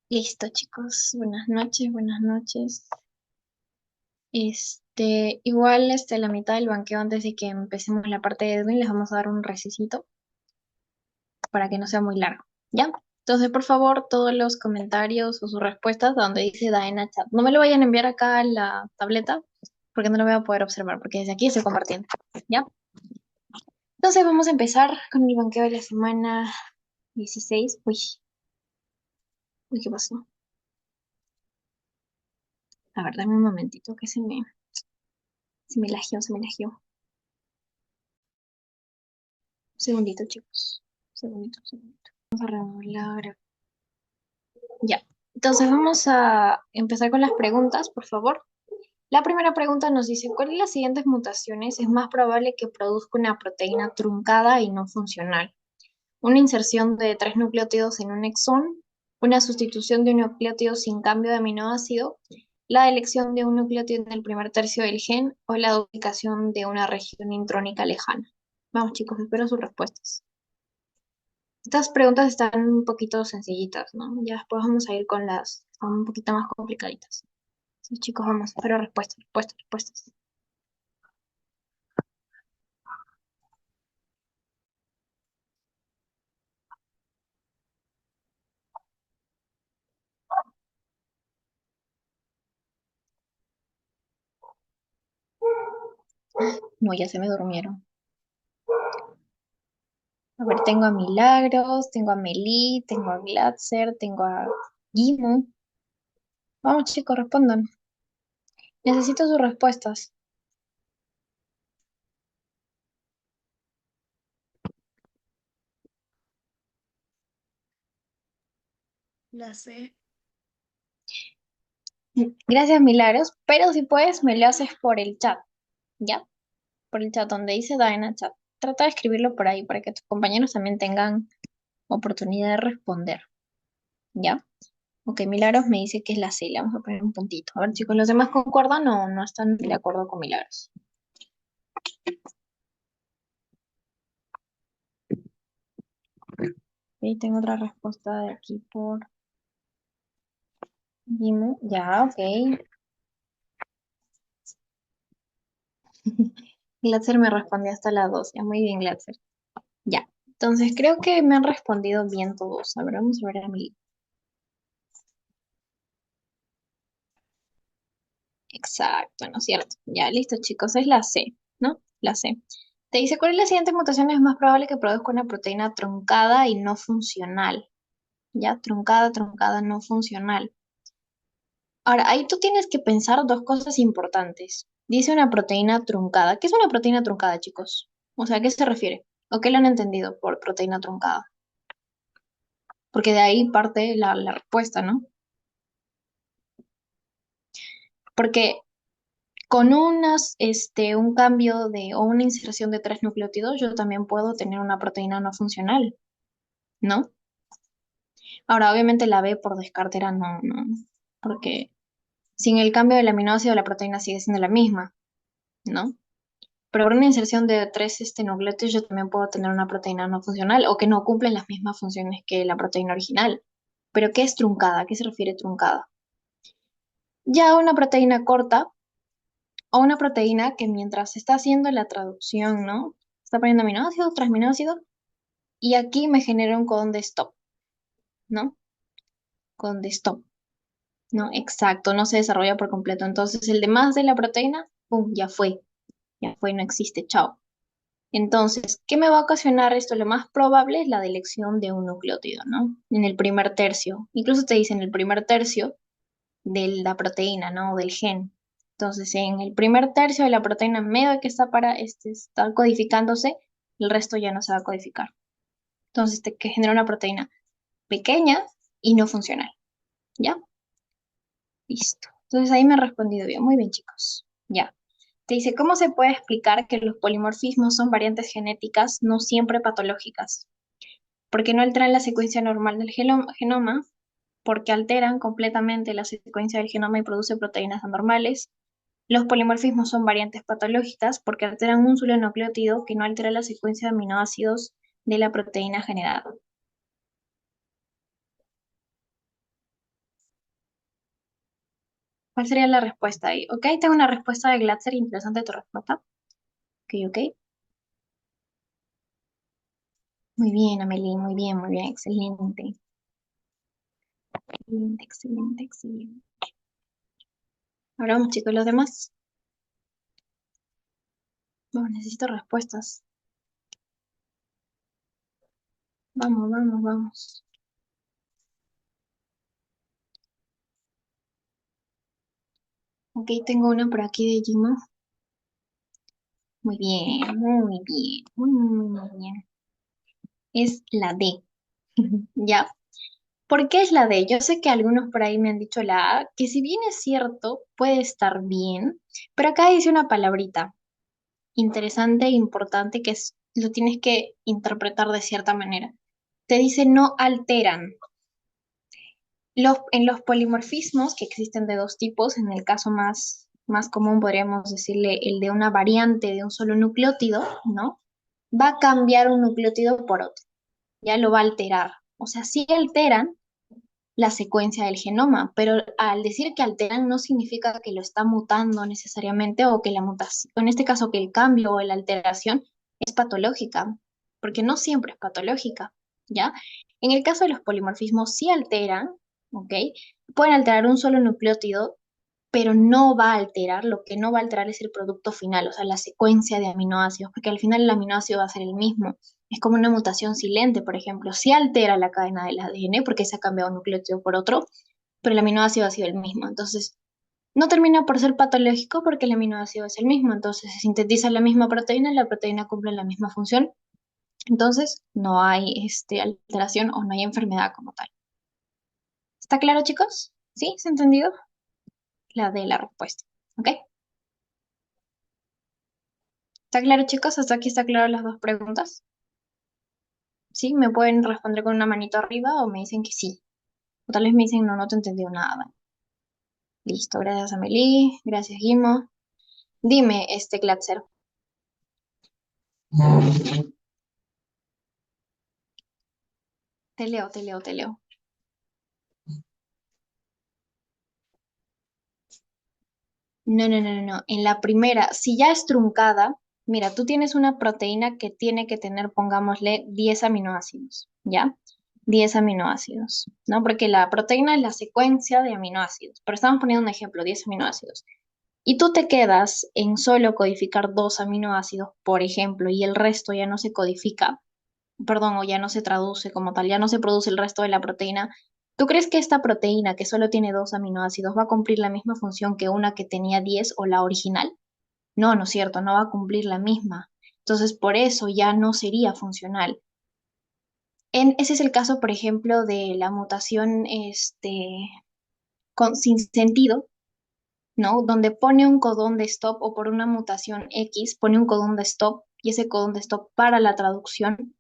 Listo, chicos. Buenas noches, buenas noches. Igual, la mitad del banqueo antes de que empecemos la parte de Edwin, les vamos a dar un recesito para que no sea muy largo. ¿Ya? Entonces, por favor, todos los comentarios o sus respuestas donde dice Daena Chat. No me lo vayan a enviar acá a la tableta porque no lo voy a poder observar porque desde aquí estoy compartiendo. ¿Ya? Entonces, vamos a empezar con el banqueo de la semana 16. Uy, ¿qué pasó? A ver, dame un momentito que se me lagió, se me lagió. Un segundito, chicos. Un segundito, un segundito. Vamos a regular. Ya. Entonces vamos a empezar con las preguntas, por favor. La primera pregunta nos dice, ¿cuál de las siguientes mutaciones es más probable que produzca una proteína truncada y no funcional? Una inserción de tres nucleótidos en un exón, una sustitución de un nucleótido sin cambio de aminoácido, la elección de un nucleótido en el primer tercio del gen o la duplicación de una región intrónica lejana. Vamos, chicos, espero sus respuestas. Estas preguntas están un poquito sencillitas, ¿no? Ya después vamos a ir con las que son un poquito más complicaditas. Entonces, chicos, vamos, pero respuestas, respuestas, respuestas. No, ya se me durmieron. A ver, tengo a Milagros, tengo a Meli, tengo a Glatzer, tengo a Gimu. Vamos, chicos, respondan. Necesito sus respuestas. La C. Gracias, Milagros, pero si puedes, me lo haces por el chat, ¿ya? Por el chat donde dice Diana Chat. Trata de escribirlo por ahí para que tus compañeros también tengan oportunidad de responder, ¿ya? Ok, Milagros me dice que es la C, le vamos a poner un puntito. A ver, chicos, ¿los demás concuerdan o no están de acuerdo con Milagros? Ok, tengo otra respuesta de aquí por Gimu. Ya, ok. Glatzer me respondió hasta las 2. Ya, muy bien, Glatzer. Ya. Entonces, creo que me han respondido bien todos. A ver, vamos a ver a mi. Exacto, ¿no es cierto? Ya, listo, chicos, es la C, ¿no? La C. Te dice, ¿cuál de las siguientes mutaciones es más probable que produzca una proteína truncada y no funcional? Ya, truncada, truncada, no funcional. Ahora, ahí tú tienes que pensar dos cosas importantes. Dice una proteína truncada. ¿Qué es una proteína truncada, chicos? O sea, ¿a qué se refiere? ¿O qué lo han entendido por proteína truncada? Porque de ahí parte la respuesta, ¿no? Porque con un cambio o una inserción de tres nucleótidos, yo también puedo tener una proteína no funcional, ¿no? Ahora, obviamente la B por descarte era no, no, porque sin el cambio del aminoácido la proteína sigue siendo la misma, ¿no? Pero por una inserción de tres nucleótidos yo también puedo tener una proteína no funcional o que no cumple las mismas funciones que la proteína original. ¿Pero qué es truncada? ¿A qué se refiere truncada? Ya una proteína corta o una proteína que mientras se está haciendo la traducción, ¿no? Está poniendo aminoácido tras aminoácido y aquí me genera un codón de stop, ¿no? Codón de stop, ¿no? Exacto, no se desarrolla por completo. Entonces el demás de la proteína, ¡pum! Ya fue, no existe, chao. Entonces, ¿qué me va a ocasionar esto? Lo más probable es la delección de un nucleótido, ¿no? En el primer tercio. Incluso te dicen el primer tercio de la proteína, ¿no? Del gen. Entonces, en el primer tercio de la proteína, en medio de que está para estar codificándose, el resto ya no se va a codificar. Entonces, que genera una proteína pequeña y no funcional. ¿Ya? Listo. Entonces, ahí me han respondido bien. Muy bien, chicos. Ya. Te dice, ¿cómo se puede explicar que los polimorfismos son variantes genéticas no siempre patológicas? Porque no alteran la secuencia normal del genoma, porque alteran completamente la secuencia del genoma y producen proteínas anormales. Los polimorfismos son variantes patológicas porque alteran un solo nucleótido que no altera la secuencia de aminoácidos de la proteína generada. ¿Cuál sería la respuesta ahí? Ok, tengo una respuesta de Glatzer, interesante tu respuesta. Ok, ok. Muy bien, Amelie, muy bien, excelente. Excelente, excelente, excelente. Ahora vamos, chicos, los demás. Vamos, necesito respuestas. Vamos, vamos, vamos. Ok, tengo una por aquí de Gino. Muy bien, muy bien, muy bien. Es la D. ¿Ya? ¿Por qué es la D? Yo sé que algunos por ahí me han dicho la A, que si bien es cierto, puede estar bien, pero acá dice una palabrita interesante e importante que lo tienes que interpretar de cierta manera. Te dice no alteran. En los polimorfismos, que existen de dos tipos, en el caso más común podríamos decirle el de una variante de un solo nucleótido, ¿no? Va a cambiar un nucleótido por otro, ya lo va a alterar. O sea, sí alteran la secuencia del genoma, pero al decir que alteran no significa que lo está mutando necesariamente o que la mutación, en este caso que el cambio o la alteración es patológica, porque no siempre es patológica, ¿ya? En el caso de los polimorfismos sí alteran, ¿ok? Pueden alterar un solo nucleótido, pero no va a alterar, lo que no va a alterar es el producto final, o sea, la secuencia de aminoácidos, porque al final el aminoácido va a ser el mismo. Es como una mutación silente, por ejemplo. Sí altera la cadena del ADN porque se ha cambiado un nucleótido por otro, pero el aminoácido ha sido el mismo. Entonces, no termina por ser patológico porque el aminoácido es el mismo. Entonces, se sintetiza la misma proteína y la proteína cumple la misma función. Entonces, no hay alteración o no hay enfermedad como tal. ¿Está claro, chicos? ¿Sí? ¿Se ha entendido? La de la respuesta. ¿Ok? ¿Está claro, chicos? ¿Hasta aquí está claro las dos preguntas? ¿Sí? Me pueden responder con una manito arriba o me dicen que sí. O tal vez me dicen, no, no te entendió nada. Listo, gracias Amelie, gracias Guimo. Dime, Glatzer, te leo, te leo, te leo. No, no, no, no, no. En la primera, si ya es truncada, mira, tú tienes una proteína que tiene que tener, pongámosle, 10 aminoácidos, ¿ya? 10 aminoácidos, ¿no? Porque la proteína es la secuencia de aminoácidos, pero estamos poniendo un ejemplo, 10 aminoácidos. Y tú te quedas en solo codificar dos aminoácidos, por ejemplo, y el resto ya no se codifica, perdón, o ya no se traduce como tal, ya no se produce el resto de la proteína. ¿Tú crees que esta proteína que solo tiene dos aminoácidos va a cumplir la misma función que una que tenía 10 o la original? No, no es cierto, no va a cumplir la misma. Entonces, por eso ya no sería funcional. Ese es el caso, por ejemplo, de la mutación sin sentido, ¿no? Donde pone un codón de stop o por una mutación X pone un codón de stop y ese codón de stop para la traducción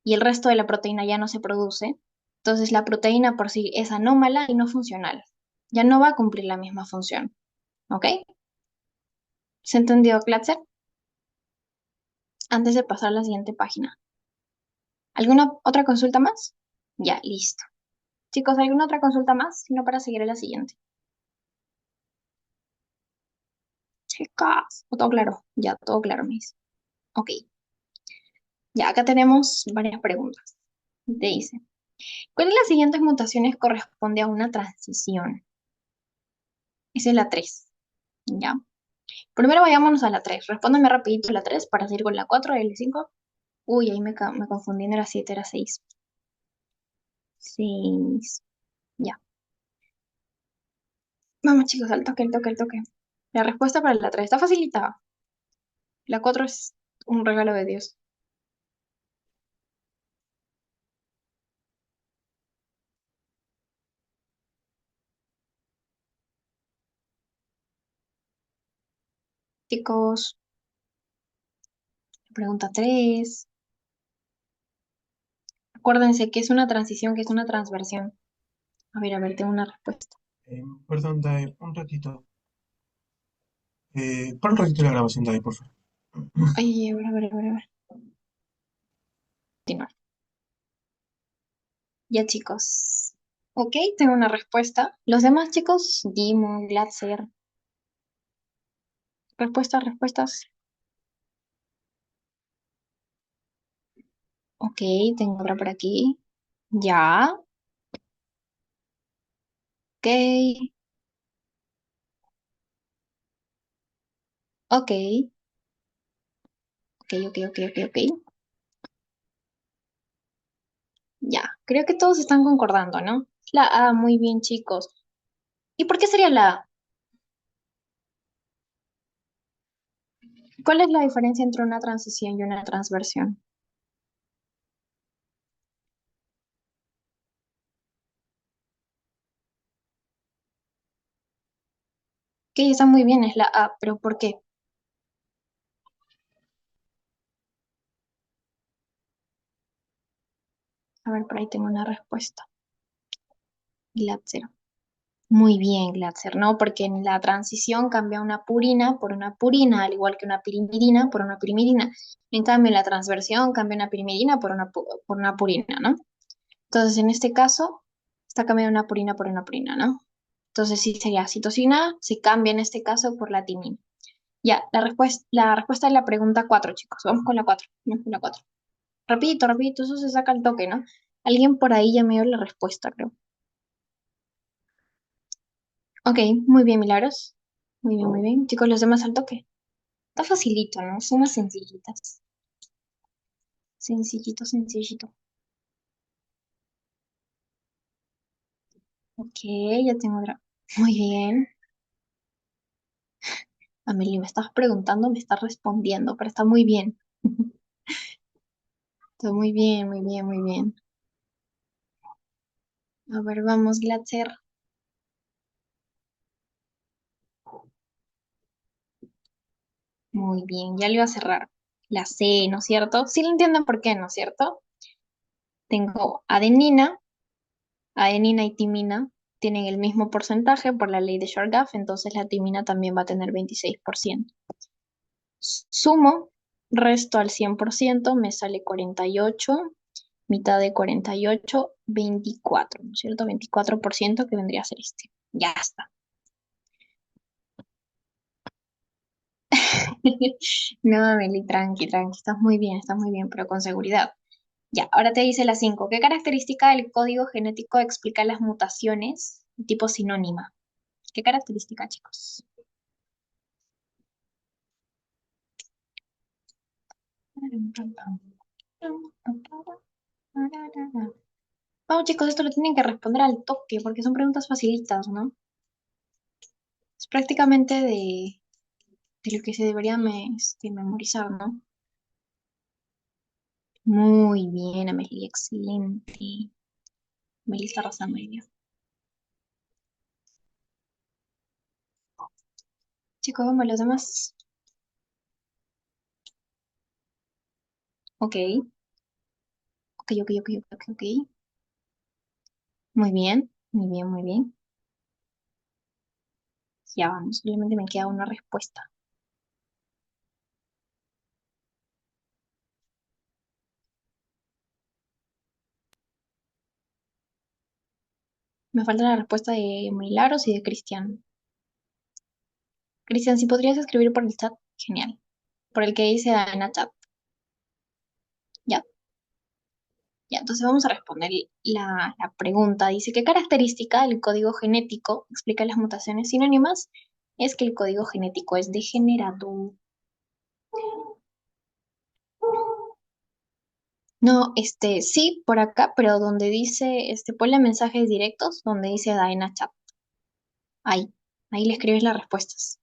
y el resto de la proteína ya no se produce. Entonces la proteína por sí es anómala y no funcional. Ya no va a cumplir la misma función. ¿Ok? ¿Se entendió, Klatzer? Antes de pasar a la siguiente página. ¿Alguna otra consulta más? Ya, listo. Chicos, ¿alguna otra consulta más? Si no, para seguir a la siguiente. Chicas, todo claro. Ya, todo claro, mis. Ok. Ya, acá tenemos varias preguntas. Te dice, ¿cuál de las siguientes mutaciones corresponde a una transición? Esa es la 3. ¿Ya? Primero vayámonos a la 3. Respóndeme rapidito la 3 para seguir con la 4 y la 5. Uy, ahí me confundí, no era 7, era 6. 6. Ya. Vamos chicos, al toque, al toque, al toque. La respuesta para la 3 está facilitada. La 4 es un regalo de Dios. Chicos, pregunta 3. Acuérdense que es una transición, que es una transversión. A ver, tengo una respuesta. Perdón, Dai, un ratito. Para un ratito la grabación, Dai, por favor. Ay, a ver, a ver, a ver, a ver. Continuar. Ya chicos. Ok, tengo una respuesta. Los demás chicos, Dimon, Glatzer, respuestas. Ok, tengo otra por aquí. Ya, ok, ok, ok. Ya, creo que todos están concordando, ¿no? La A, muy bien, chicos. ¿Y por qué sería la A? ¿Cuál es la diferencia entre una transición y una transversión? Que está muy bien, es la A, pero ¿por qué? A ver, por ahí tengo una respuesta. Glatzer. Muy bien, Glatzer, ¿no? Porque en la transición cambia una purina por una purina, al igual que una pirimidina por una pirimidina. En cambio, en la transversión cambia una pirimidina por una purina, ¿no? Entonces, en este caso, está cambiando una purina por una purina, ¿no? Entonces, sí sería citosina, se cambia en este caso por la timina. Ya, la respuesta es la pregunta 4, chicos. Vamos con la 4. Vamos con la 4. Rapidito, eso se saca al toque, ¿no? Alguien por ahí ya me dio la respuesta, creo. Ok, muy bien, Milagros. Muy bien. Chicos, los demás al toque. Está facilito, ¿no? Son unas sencillitas. Sencillito. Ok, ya tengo otra. Muy bien. Amelie, me estás preguntando, me estás respondiendo, pero está muy bien. Está muy bien. A ver, vamos, Glatzer. Muy bien, ya le iba a cerrar. La C, ¿no es cierto? Sí lo entienden por qué, ¿no es cierto? Tengo adenina y timina tienen el mismo porcentaje por la ley de Chargaff, entonces la timina también va a tener 26%. Sumo, resto al 100%, me sale 48, mitad de 48, 24, ¿no es cierto? 24% que vendría a ser este. Ya está. No, Meli, tranqui, estás muy bien, pero con seguridad. Ya, ahora te dice la 5. ¿Qué característica del código genético explica las mutaciones tipo sinónima? ¿Qué característica, chicos? Vamos, chicos, esto lo tienen que responder al toque porque son preguntas facilitas, ¿no? Es prácticamente de lo que se debería memorizar, ¿no? Muy bien, Amelie, excelente. Amelie está arrasando hoy día. Chicos, vamos los demás. Ok, ok. Muy bien. Ya vamos, solamente me queda una respuesta. Me falta la respuesta de Milagros y de Cristian. Cristian, si podrías escribir por el chat, genial. Por el que dice Ana Chat. Ya, ya. Entonces vamos a responder la pregunta. Dice, ¿qué característica del código genético explica las mutaciones sinónimas? Es que el código genético es degenerado. No, sí, por acá, pero donde dice, ponle mensajes directos, donde dice Daina Chat. Ahí, ahí le escribes las respuestas.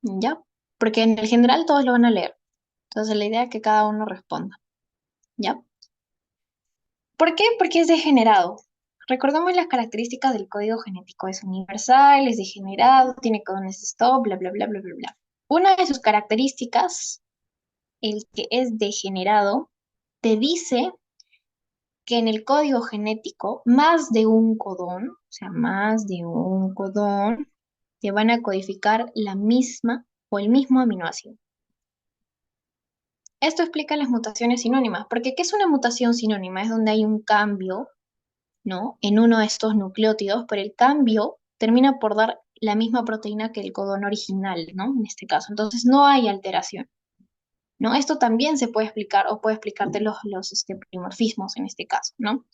¿Ya? Porque en el general todos lo van a leer. Entonces la idea es que cada uno responda. ¿Ya? ¿Por qué? Porque es degenerado. Recordemos las características del código genético. Es universal, es degenerado, tiene codones stop, bla. Una de sus características, el que es degenerado, te dice que en el código genético más de un codón, o sea, más de un codón, te van a codificar la misma o el mismo aminoácido. Esto explica las mutaciones sinónimas, porque ¿qué es una mutación sinónima? Es donde hay un cambio ¿no? En uno de estos nucleótidos, pero el cambio termina por dar la misma proteína que el codón original, ¿no? En este caso. Entonces no hay alteración, ¿no? Esto también se puede explicar o puede explicarte los polimorfismos en este caso, ¿no?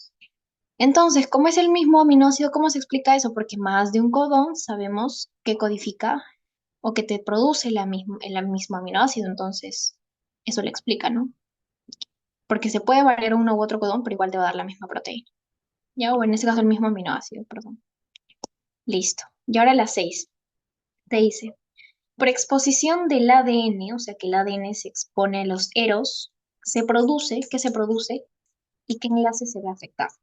Entonces, como es el mismo aminoácido, ¿cómo se explica eso? Porque más de un codón sabemos que codifica o que te produce el mismo aminoácido, entonces eso le explica, ¿no? Porque se puede variar uno u otro codón, pero igual te va a dar la misma proteína. Ya, o en este caso el mismo aminoácido, perdón. Listo. Y ahora la 6. Te dice, por exposición del ADN, o sea que el ADN se expone a los eros, ¿qué se produce? ¿Y qué enlace se ve afectado?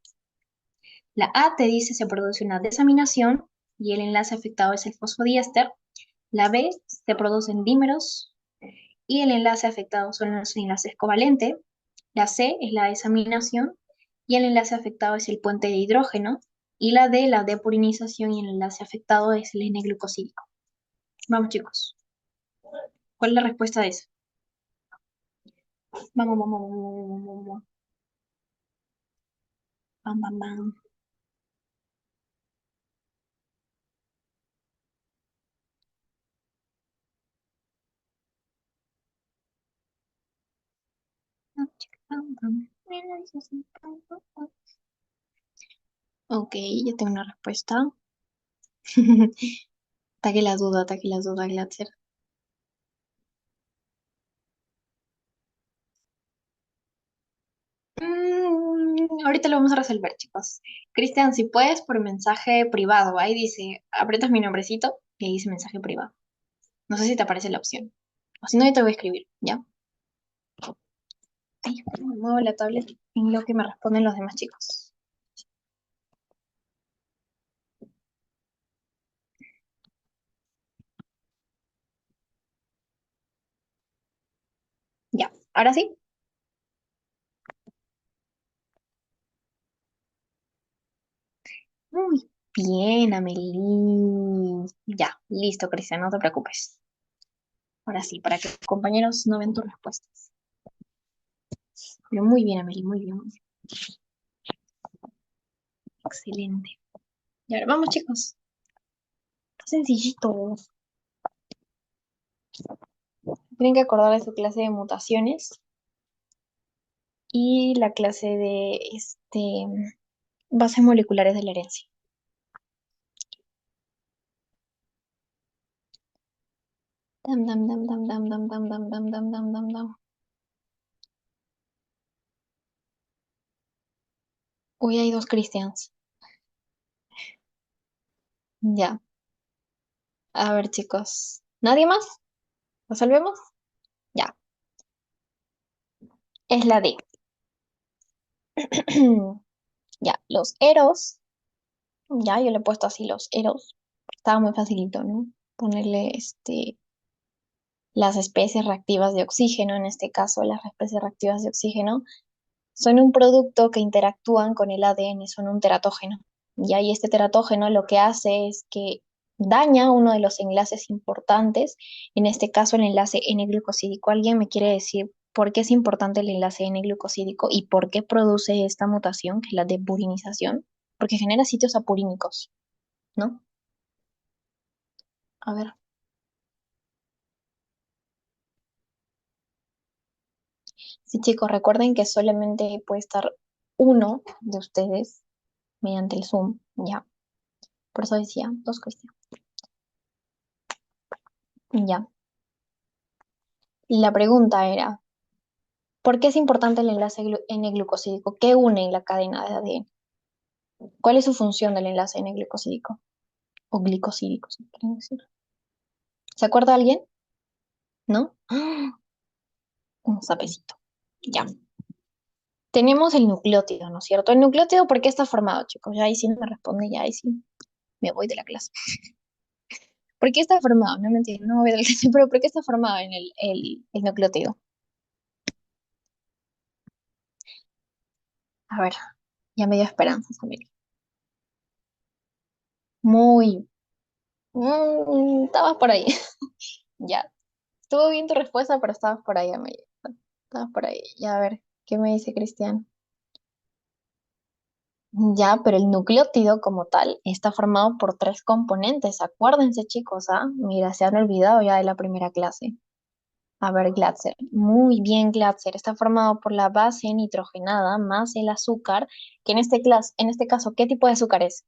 La A te dice se produce una desaminación y el enlace afectado es el fosfodiéster. La B se producen dímeros y el enlace afectado son los enlaces covalentes. La C es la desaminación y el enlace afectado es el puente de hidrógeno. Y la D, la depurinización y el enlace afectado es el N-glucosídico. Vamos, chicos. ¿Cuál es la respuesta de eso? Vamos, vamos, vamos, vamos, vamos, vamos. Bam, bam, bam. Ok, ya tengo una respuesta. Ataque la duda, Glatzer. Ahorita lo vamos a resolver, chicos. Cristian, si puedes, por mensaje privado. Ahí dice, aprietas mi nombrecito y ahí dice mensaje privado. No sé si te aparece la opción. O si no, yo te voy a escribir, ¿ya? Ay, muevo la tablet en lo que me responden los demás chicos. Ya, ahora sí. Muy bien, Amelie. Ya, listo, Cristian, no te preocupes. Ahora sí, para que tus compañeros no vean tus respuestas. Pero muy bien, Amelie, muy bien, muy bien. Excelente. Y ahora vamos, chicos. Sencillito. Tienen que acordar de su clase de mutaciones y la clase de bases moleculares de la herencia. Dam, dam, dam, dam, dam, dam, dam, dam, dam, dam, dam, dam, dam. Uy, hay dos Christians. Ya. A ver, chicos. ¿Nadie más? ¿Resolvemos? Ya. Es la D. Ya, los eros. Ya, yo le he puesto así los eros. Estaba muy facilito, ¿no? Ponerle las especies reactivas de oxígeno, en este caso las especies reactivas de oxígeno, son un producto que interactúan con el ADN, son un teratógeno. Y ahí este teratógeno lo que hace es que daña uno de los enlaces importantes, en este caso el enlace N-glucosídico. ¿Alguien me quiere decir por qué es importante el enlace N-glucosídico y por qué produce esta mutación, que es la depurinización? Porque genera sitios apurínicos, ¿no? A ver. Sí, chicos, recuerden que solamente puede estar uno de ustedes mediante el Zoom, ya. Por eso decía, dos cuestiones. Ya. La pregunta era, ¿por qué es importante el enlace N-glucosídico? ¿Qué une en la cadena de ADN? ¿Cuál es su función del enlace N-glucosídico? O glicosídico, si quieren decir. ¿Se acuerda alguien? ¿No? ¡Ah! Un sapecito. Ya. Tenemos el nucleótido, ¿no es cierto? El nucleótido, ¿por qué está formado, chicos? Ya ahí sí no me responde, ya ahí sí me voy de la clase. ¿Por qué está formado? No me entiendo, no me voy de la clase, pero ¿por qué está formado en el nucleótido? A ver, ya me dio esperanzas, amigo. Muy, estabas por ahí. Ya. Estuvo bien tu respuesta, pero estabas por ahí, amigo. Estabas por ahí. Ya, a ver, ¿qué me dice Cristian? Ya, pero el nucleótido como tal está formado por tres componentes. Acuérdense, chicos, ¿ah? Mira, se han olvidado ya de la primera clase. A ver, Glatzer. Muy bien, Glatzer. Está formado por la base nitrogenada más el azúcar, que en este caso, ¿qué tipo de azúcar es?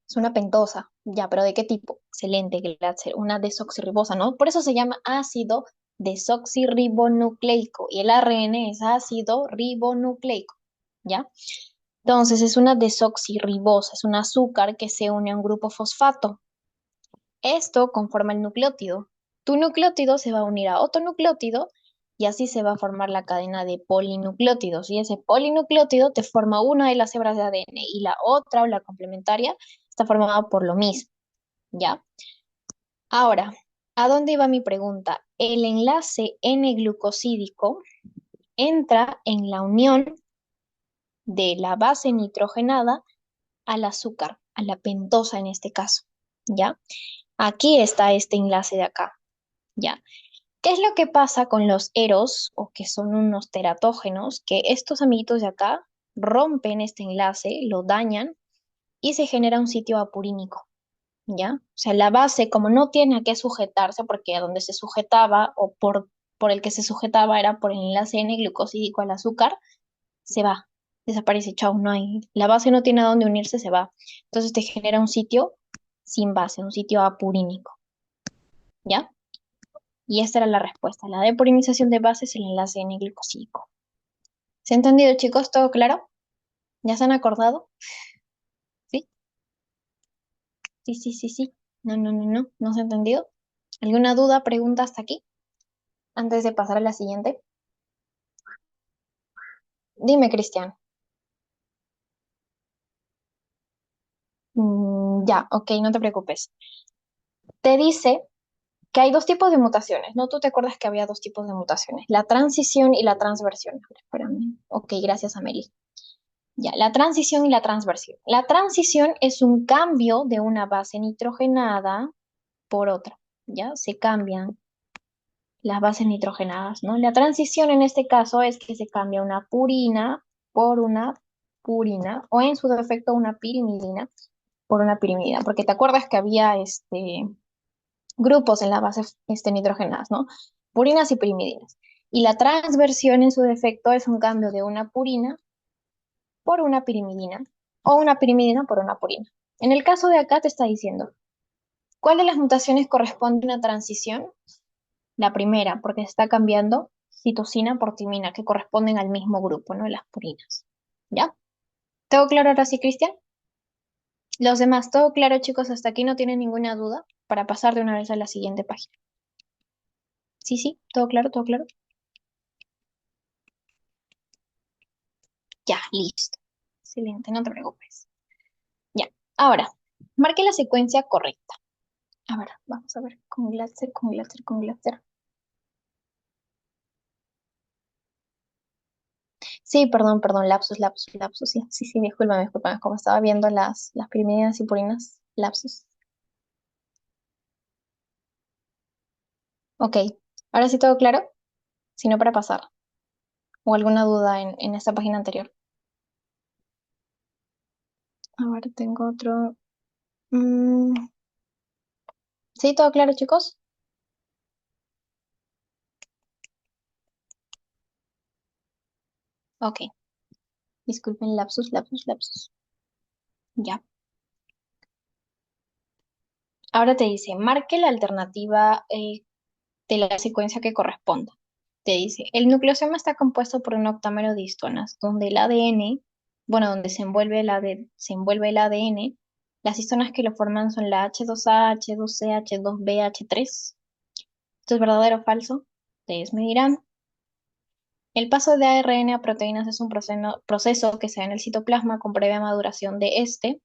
Es una pentosa. Ya, pero ¿de qué tipo? Excelente, Glatzer. Una desoxirribosa, ¿no? Por eso se llama ácido desoxirribonucleico. Y el ARN es ácido ribonucleico. ¿Ya? Entonces es una desoxirribosa, es un azúcar que se une a un grupo fosfato. Esto conforma el nucleótido. Tu nucleótido se va a unir a otro nucleótido y así se va a formar la cadena de polinucleótidos. Y ese polinucleótido te forma una de las hebras de ADN y la otra o la complementaria está formada por lo mismo, ¿ya? Ahora, ¿a dónde iba mi pregunta? El enlace N-glucosídico entra en la unión de la base nitrogenada al azúcar, a la pentosa en este caso, ¿ya? Aquí está este enlace de acá, ¿ya? ¿Qué es lo que pasa con los eros, o que son unos teratógenos, que estos amiguitos de acá rompen este enlace, lo dañan y se genera un sitio apurínico, ¿ya? O sea, la base, como no tiene a qué sujetarse, porque a donde se sujetaba o por el que se sujetaba era por el enlace N-glucosídico al azúcar, se va, desaparece, chao, no hay, la base no tiene a dónde unirse, se va. Entonces te genera un sitio sin base, un sitio apurínico, ¿ya? Y esta era la respuesta. La depurinización de base es el enlace N-glicosídico. ¿Se ha entendido, chicos? ¿Todo claro? ¿Ya se han acordado? ¿Sí? Sí, sí, sí, sí. No, no, no, no. ¿No se ha entendido? ¿Alguna duda, pregunta hasta aquí? Antes de pasar a la siguiente. Dime, Cristian. Ya, ok, no te preocupes. Te dice que hay dos tipos de mutaciones, ¿no? Tú te acuerdas que había dos tipos de mutaciones, la transición y la transversión. A ver, espérame. Ok, gracias, Amelie. Ya, la transición y la transversión. La transición es un cambio de una base nitrogenada por otra, ¿ya? Se cambian las bases nitrogenadas, ¿no? La transición en este caso es que se cambia una purina por una purina, o en su defecto una pirimidina por una pirimidina, porque te acuerdas que había grupos en las bases nitrogenadas, ¿no? Purinas y pirimidinas. Y la transversión en su defecto es un cambio de una purina por una pirimidina o una pirimidina por una purina. En el caso de acá te está diciendo, ¿cuál de las mutaciones corresponde a una transición? La primera, porque se está cambiando citosina por timina, que corresponden al mismo grupo, ¿no? Las purinas. ¿Ya? ¿Todo claro ahora sí, Cristian? Los demás, ¿todo claro, chicos? Hasta aquí no tienen ninguna duda para pasar de una vez a la siguiente página. Sí, sí, todo claro, todo claro. Ya, listo. Excelente, no te preocupes. Ya, ahora, marque la secuencia correcta. A ver, vamos a ver, con Glatzer, con Glatzer, con Glatzer. Sí, perdón, perdón, lapsus, lapsus, lapsus, sí, sí, sí, discúlpame, discúlpame, como estaba viendo las pirimidinas y purinas, lapsus. Ok, ahora sí todo claro, si no para pasar, o alguna duda en esta página anterior. A ver, tengo otro. Mm, ¿Sí, todo claro, chicos? Ok, disculpen, lapsus, lapsus, lapsus. Ya. Ahora te dice, marque la alternativa de la secuencia que corresponda. Te dice, el nucleosoma está compuesto por un octámero de histonas, donde el ADN, bueno, donde se envuelve el ADN, las histonas que lo forman son la H2A, H2C, H2B, H3. ¿Esto es verdadero o falso? Ustedes me dirán. El paso de ARN a proteínas es un proceso que se da en el citoplasma con previa maduración de este.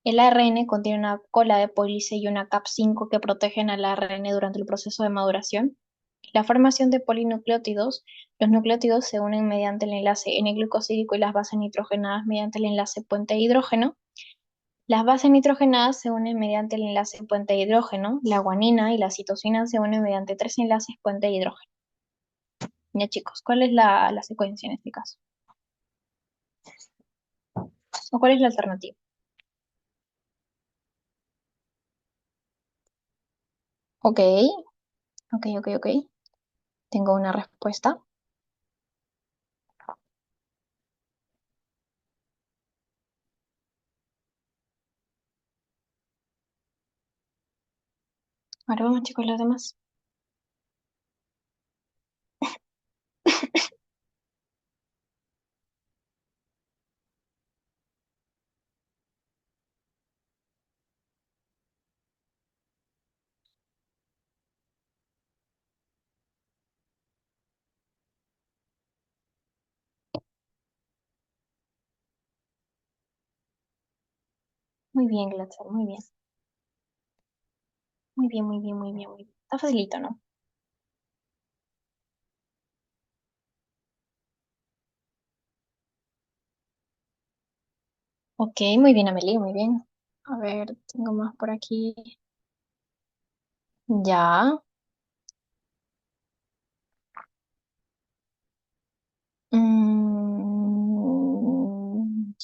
El ARN contiene una cola de pólice y una Cap5 que protegen al ARN durante el proceso de maduración. La formación de polinucleótidos. Los nucleótidos se unen mediante el enlace N-glucosídico y las bases nitrogenadas mediante el enlace puente hidrógeno. Las bases nitrogenadas se unen mediante el enlace puente de hidrógeno. La guanina y la citosina se unen mediante tres enlaces puente de hidrógeno. Ya chicos, ¿cuál es la secuencia en este caso? ¿O cuál es la alternativa? Ok, ok. Tengo una respuesta. Ahora vamos chicos, los demás. Muy bien, Glatzer, muy bien. Muy bien. Está facilito, ¿no? Ok, muy bien, Amelie, muy bien. A ver, tengo más por aquí. Ya.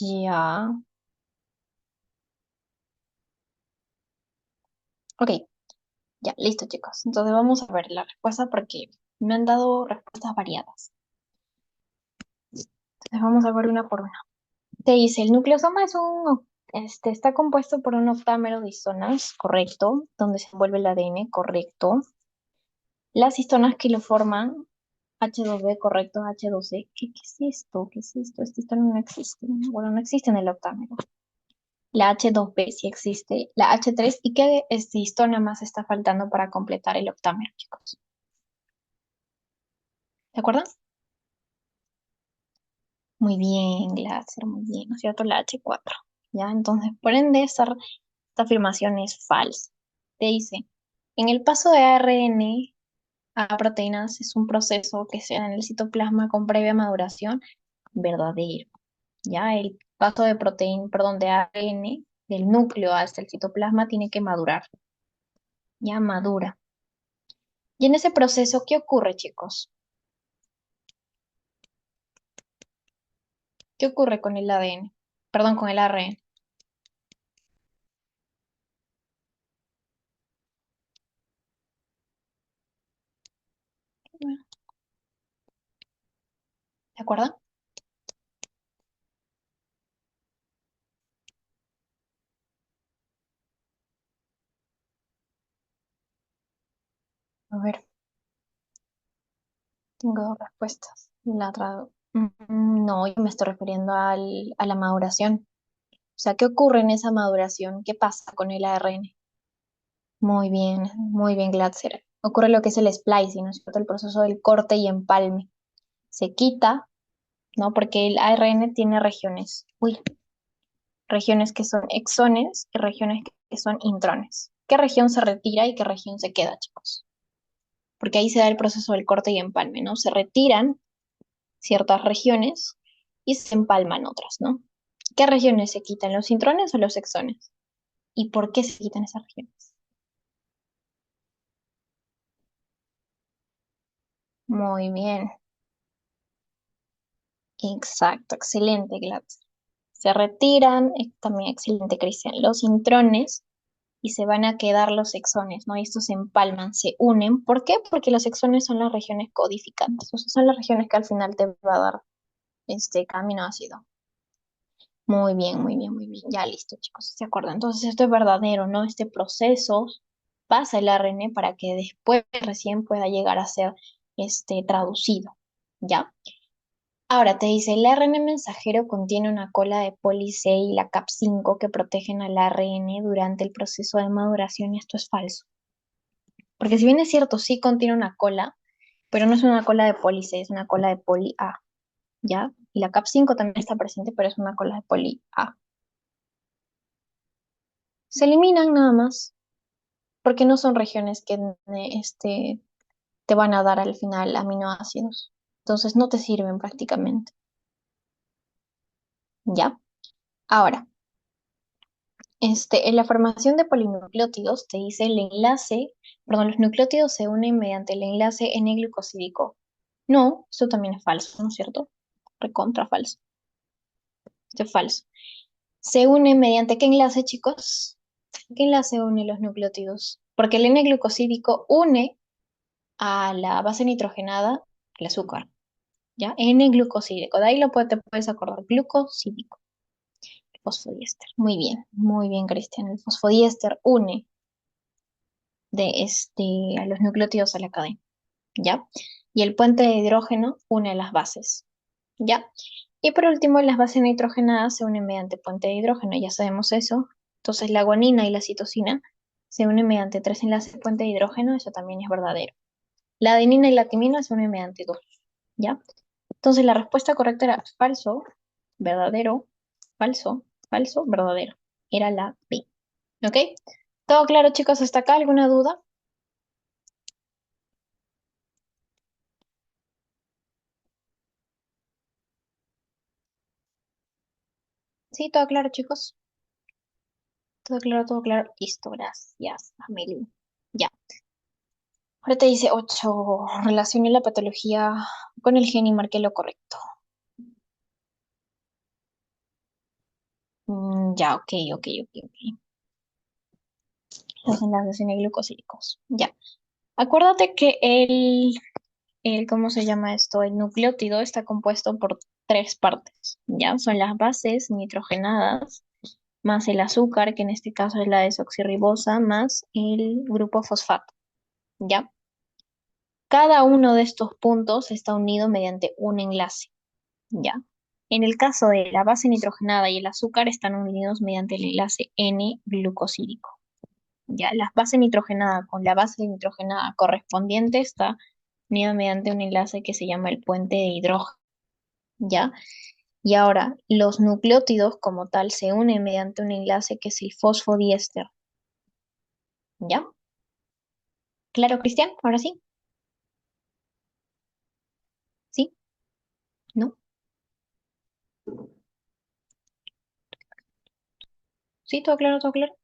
Ya. Ok, ya, listo, chicos. Entonces vamos a ver la respuesta porque me han dado respuestas variadas. Entonces vamos a ver una por una. Te dice, el nucleosoma está compuesto por un octámero de histonas, correcto, donde se envuelve el ADN, correcto. Las histonas que lo forman, H2B, correcto, H2C. ¿Qué es esto? ¿Qué es esto? Esta histona no existe. Bueno, no existe en el octámero. La H2B sí existe. La H3, ¿y qué histona más está faltando para completar el octámero, chicos? ¿De acuerdo? Muy bien, Glatzer, muy bien, ¿no es cierto? La H4. ¿Ya? Entonces, por ende, esta afirmación es falsa. Te dice, en el paso de ARN a proteínas es un proceso que se da en el citoplasma con previa maduración verdadero. ¿Ya? El paso de proteína, perdón, de ARN del núcleo hasta el citoplasma tiene que madurar. Ya madura. Y en ese proceso, ¿qué ocurre, chicos? ¿Qué ocurre con el ADN? Perdón, con el ARN. ¿De acuerdo? A ver, tengo dos respuestas. No, yo me estoy refiriendo a la maduración. O sea, ¿qué ocurre en esa maduración? ¿Qué pasa con el ARN? Muy bien, Glatzer. Ocurre lo que es el splicing, ¿no es cierto? El proceso del corte y empalme. Se quita, ¿no? Porque el ARN tiene regiones que son exones y regiones que son intrones. ¿Qué región se retira y qué región se queda, chicos? Porque ahí se da el proceso del corte y empalme, ¿no? Se retiran ciertas regiones y se empalman otras, ¿no? ¿Qué regiones se quitan, los intrones o los exones? ¿Y por qué se quitan esas regiones? Muy bien, exacto, excelente, Glatz. Se retiran, también excelente, Cristian, los intrones y se van a quedar los exones, ¿no? Y estos se empalman, se unen. ¿Por qué? Porque los exones son las regiones codificantes, o sea, son las regiones que al final te va a dar este aminoácido. Muy bien. Ya listo, chicos, ¿se acuerdan? Entonces esto es verdadero, ¿no? Este proceso pasa el ARN para que después recién pueda llegar a ser traducido, ¿ya? Ahora te dice, el ARN mensajero contiene una cola de poli C y la Cap5 que protegen al ARN durante el proceso de maduración y esto es falso. Porque si bien es cierto, sí contiene una cola, pero no es una cola de poli C, es una cola de poli A, ¿ya? Y la Cap5 también está presente, pero es una cola de poli A. Se eliminan nada más, porque no son regiones que te van a dar al final aminoácidos. Entonces no te sirven prácticamente. ¿Ya? Ahora, En la formación de polinucleótidos te dice el enlace, perdón, los nucleótidos se unen mediante el enlace N-glucosídico. No, esto también es falso, ¿no es cierto? Recontra falso. Esto es falso. ¿Se une mediante qué enlace, chicos? ¿Qué enlace une los nucleótidos? Porque el N-glucosídico une a la base nitrogenada al azúcar, ¿ya? N-glucosídico, de ahí te puedes acordar, glucosídico, fosfodiéster. Muy bien, Cristian. El fosfodiéster une a los nucleótidos a la cadena, ¿ya? Y el puente de hidrógeno une las bases, ¿ya? Y por último, las bases nitrogenadas se unen mediante puente de hidrógeno, ya sabemos eso. Entonces, la guanina y la citosina se unen mediante tres enlaces de puente de hidrógeno, eso también es verdadero. La adenina y la timina se unen mediante dos, ¿ya? Entonces, la respuesta correcta era falso, verdadero, falso, falso, verdadero. Era la B, ¿ok? ¿Todo claro, chicos, hasta acá? ¿Alguna duda? Sí, todo claro, chicos. Todo claro, todo claro. Listo, gracias, Amelie. Ya. Ahora te dice 8. Relacione la patología con el gen y marque lo correcto. Ya, ok, ok, ok, ok. Los enlaces N-glucosídicos. Ya. Acuérdate que ¿cómo se llama esto? El nucleótido está compuesto por tres partes. Ya, son las bases nitrogenadas, más el azúcar, que en este caso es la desoxirribosa, más el grupo fosfato. ¿Ya? Cada uno de estos puntos está unido mediante un enlace, ¿ya? En el caso de la base nitrogenada y el azúcar están unidos mediante el enlace N-glucosídico, ¿ya? La base nitrogenada con la base nitrogenada correspondiente está unida mediante un enlace que se llama el puente de hidrógeno, ¿ya? Y ahora, los nucleótidos como tal se unen mediante un enlace que es el fosfodiéster, ¿ya? ¿Claro, Cristian? Ahora sí, ¿sí? ¿No? ¿Sí? ¿Todo claro? ¿Todo claro?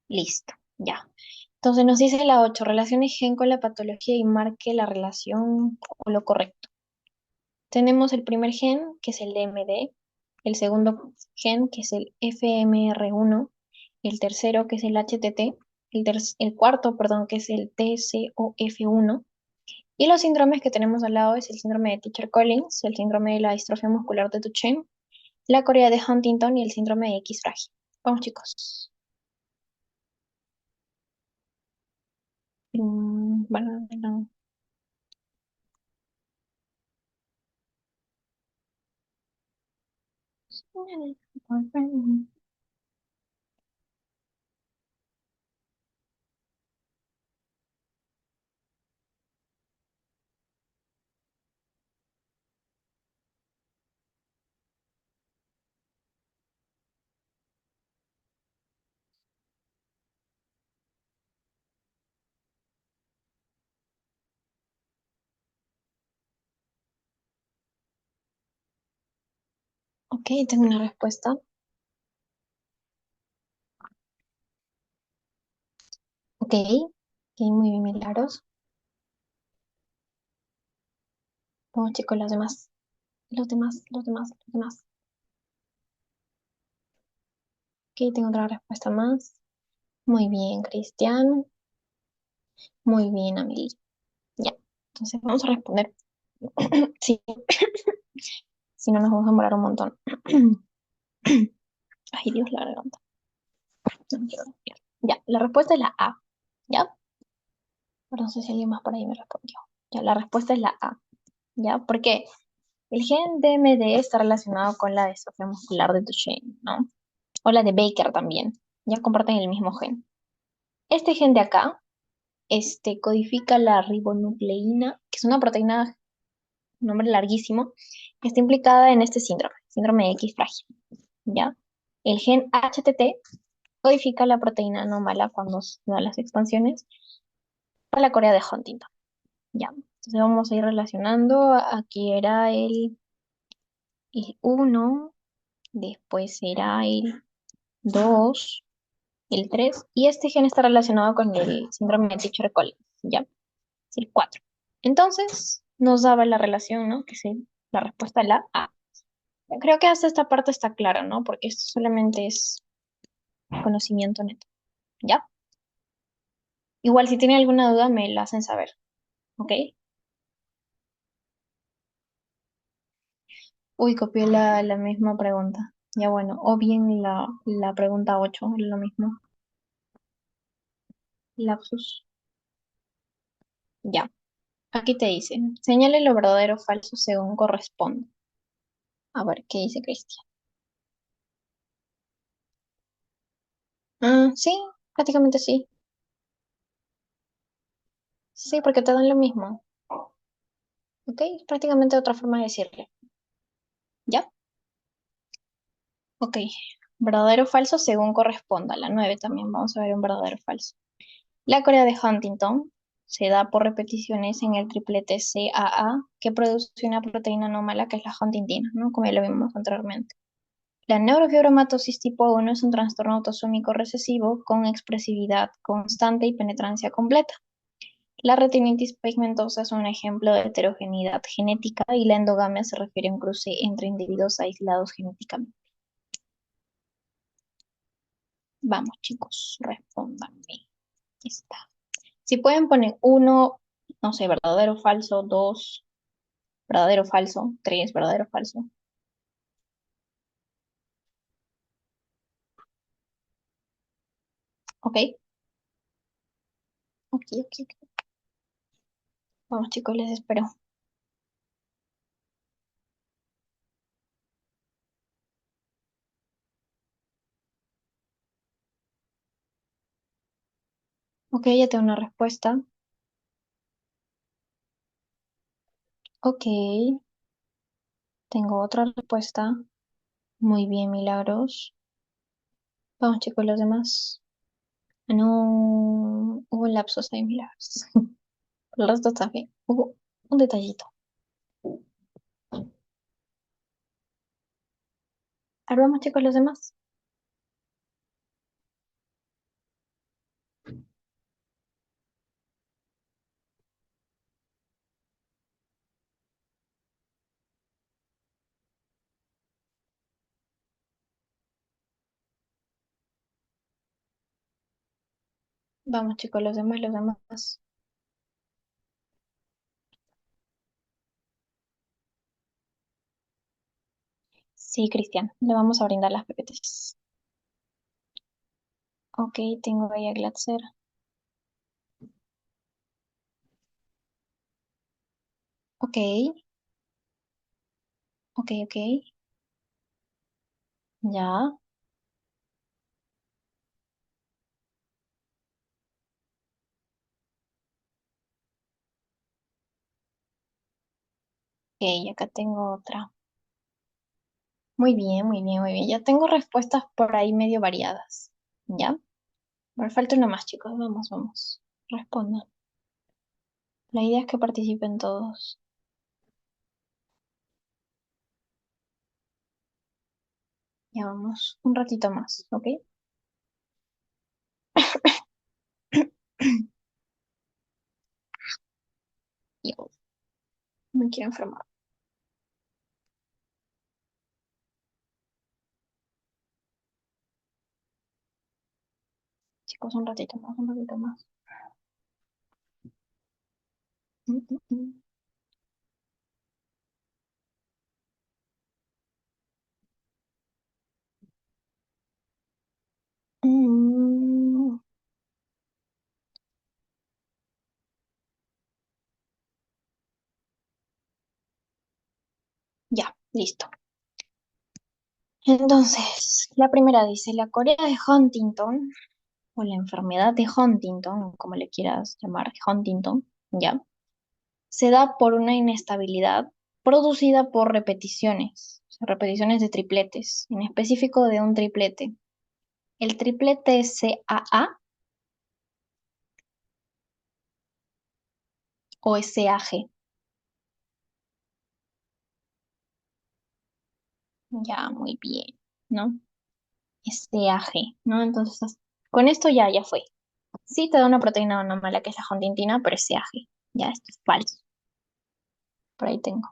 Listo, ya. Entonces nos dice la 8, relacione gen con la patología y marque la relación o lo correcto. Tenemos el primer gen, que es el DMD, el segundo gen, que es el FMR1, el tercero, que es el HTT, el cuarto, perdón, que es el TCOF1, y los síndromes que tenemos al lado es el síndrome de Teacher-Collins, el síndrome de la distrofia muscular de Duchenne, la corea de Huntington y el síndrome de X frágil. Vamos, chicos. Bueno, no. Ok, tengo una respuesta. Ok, ok, muy bien, milagros. Vamos, chicos, los demás. Los demás, los demás, los demás. Ok, tengo otra respuesta más. Muy bien, Cristian. Muy bien, Amelie. Ya. Entonces vamos a responder. Sí, si no nos vamos a demorar un montón. Ay, Dios, la garganta. No me quiero respirar. Ya, la respuesta es la A. ¿Ya? Pero no sé si alguien más por ahí me respondió. Ya, la respuesta es la A. ¿Ya? Porque el gen DMD está relacionado con la distrofia muscular de Duchenne, ¿no? O la de Baker también. Ya comparten el mismo gen. Este gen de acá, codifica la ribonucleína, que es una proteína, un nombre larguísimo, que está implicada en este síndrome, síndrome de X frágil, ¿ya? El gen HTT codifica la proteína anómala cuando se dan las expansiones para la corea de Huntington, ¿ya? Entonces vamos a ir relacionando, aquí era el 1, después era el 2, el 3, y este gen está relacionado con el síndrome de Treacher-Collins, ¿ya? Es el 4. Entonces, nos daba la relación, ¿no? Que es la respuesta a la A. Creo que hasta esta parte está clara, ¿no? Porque esto solamente es conocimiento neto, ¿ya? Igual si tienen alguna duda me la hacen saber, ¿ok? Uy, copié la misma pregunta. Ya bueno, o bien la pregunta 8 es lo mismo. Lapsus. Ya. Aquí te dice, señale lo verdadero o falso según corresponde. A ver, ¿qué dice Cristian? Ah, sí, prácticamente sí. Sí, porque te dan lo mismo. ¿Ok? Es prácticamente otra forma de decirle. ¿Ya? Ok. Verdadero o falso según corresponda. La 9 también. Vamos a ver un verdadero o falso. La Corea de Huntington se da por repeticiones en el triplete CAA que produce una proteína anómala que es la huntingtina, ¿no? Como ya lo vimos anteriormente. La neurofibromatosis tipo 1 es un trastorno autosómico recesivo con expresividad constante y penetrancia completa. La retinitis pigmentosa es un ejemplo de heterogeneidad genética y la endogamia se refiere a un cruce entre individuos aislados genéticamente. Vamos, chicos, respóndanme. Aquí está. Si pueden poner uno, no sé, verdadero, falso, dos, verdadero, falso, tres, verdadero, falso. ¿Ok? Ok, ok, ok. Vamos, chicos, les espero. Ok, ya tengo una respuesta. Ok, tengo otra respuesta. Muy bien, Milagros. Vamos, chicos, los demás. Ah, no, hubo lapsos ahí, Milagros. El resto está bien. Hubo un detallito. Ahora vamos, chicos, los demás. Vamos, chicos, los demás, los demás. Sí, Cristian, le vamos a brindar las PPTs. Ok, tengo ahí a Glatzer. Ok, ok, ok. Ya. Ok, acá tengo otra. Muy bien, muy bien, muy bien. Ya tengo respuestas por ahí medio variadas. ¿Ya? Me falta una más, chicos. Vamos, vamos. Respondan. La idea es que participen todos. Ya vamos. Un ratito más, ¿ok? Yo me quiero enfermar. Chicos, un ratito más, un ratito más. Mm, mm, mm. Mm, ya, listo. Entonces, la primera dice, la Corea de Huntington, o la enfermedad de Huntington, como le quieras llamar, Huntington, ¿ya? Se da por una inestabilidad producida por repeticiones, o sea, repeticiones de tripletes, en específico de un triplete. El triplete CAA o SAG. Ya, muy bien, ¿no? AG, ¿no? Entonces, con esto ya fue. Sí te da una proteína anómala que es la huntingtina, pero es CAG. Ya, esto es falso. Por ahí tengo.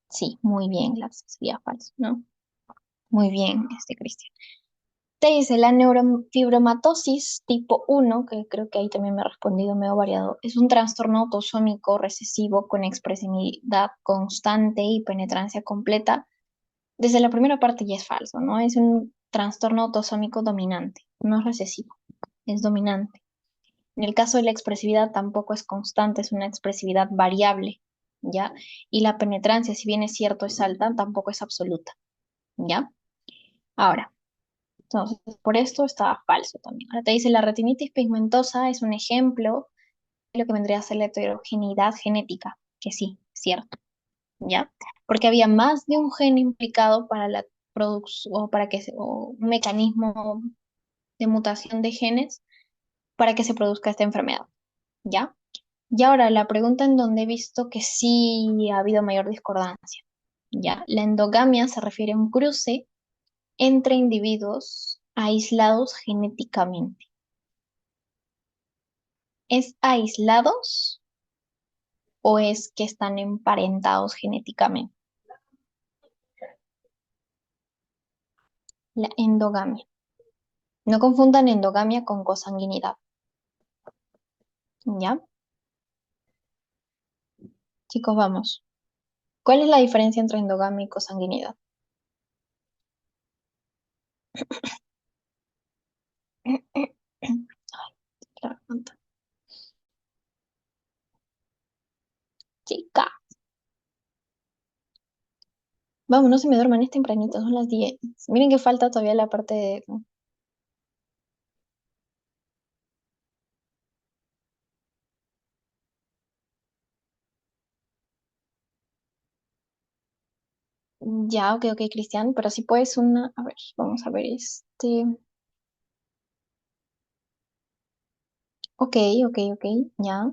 Sí, muy bien, la sería falso, ¿no? Muy bien, Cristian. Te dice la neurofibromatosis tipo 1, que creo que ahí también me ha respondido medio variado, es un trastorno autosómico recesivo con expresividad constante y penetrancia completa. Desde la primera parte ya es falso, ¿no? Es un trastorno autosómico dominante, no es recesivo, es dominante. En el caso de la expresividad tampoco es constante, es una expresividad variable, ¿ya? Y la penetrancia, si bien es cierto, es alta, tampoco es absoluta, ¿ya? Ahora, entonces, por esto está falso también. Ahora te dice, la retinitis pigmentosa es un ejemplo de lo que vendría a ser la heterogeneidad genética, que sí, es cierto, ¿ya? Porque había más de un gen implicado para la producción, o para que o un mecanismo de mutación de genes para que se produzca esta enfermedad, ¿ya? Y ahora la pregunta en donde he visto que sí ha habido mayor discordancia, ¿ya? La endogamia se refiere a un cruce entre individuos aislados genéticamente. ¿Es aislados o es que están emparentados genéticamente? La endogamia. No confundan endogamia con consanguinidad, ¿ya? Chicos, vamos. ¿Cuál es la diferencia entre endogamia y consanguinidad? La garganta. Chica. Vamos, no se me duerman, es tempranito, son las 10. Miren que falta todavía la parte de... Ya, ok, ok, Cristian, pero si puedes una... A ver, vamos a ver Ok, ok, ok, ya.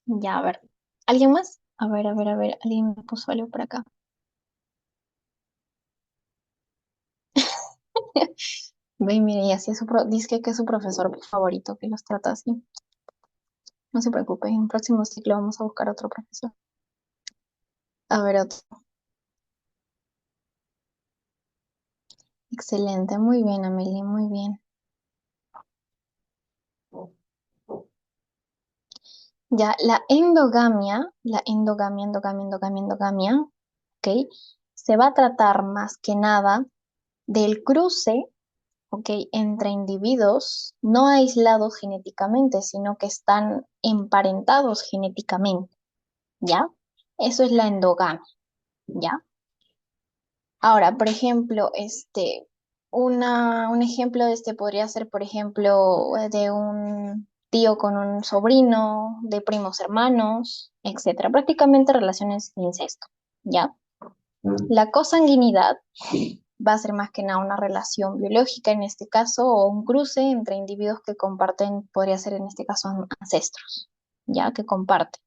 Ya, a ver. ¿Alguien más? A ver, alguien me puso algo por acá. Ve, mire, y así es dice que es su profesor favorito, que los trata así. No se preocupe, en el próximo ciclo vamos a buscar otro profesor. A ver, otro. Excelente, muy bien, Amelie, muy bien. Ya, la endogamia, ¿ok? Se va a tratar más que nada del cruce, ¿ok? Entre individuos no aislados genéticamente, sino que están emparentados genéticamente, ¿ya? Eso es la endogamia, ¿ya? Ahora, por ejemplo, un ejemplo de podría ser, por ejemplo, de un tío con un sobrino, de primos hermanos, etcétera. Prácticamente relaciones de incesto, ¿ya? La consanguinidad va a ser más que nada una relación biológica en este caso, o un cruce entre individuos que comparten, podría ser en este caso ancestros, ¿ya? Que comparten,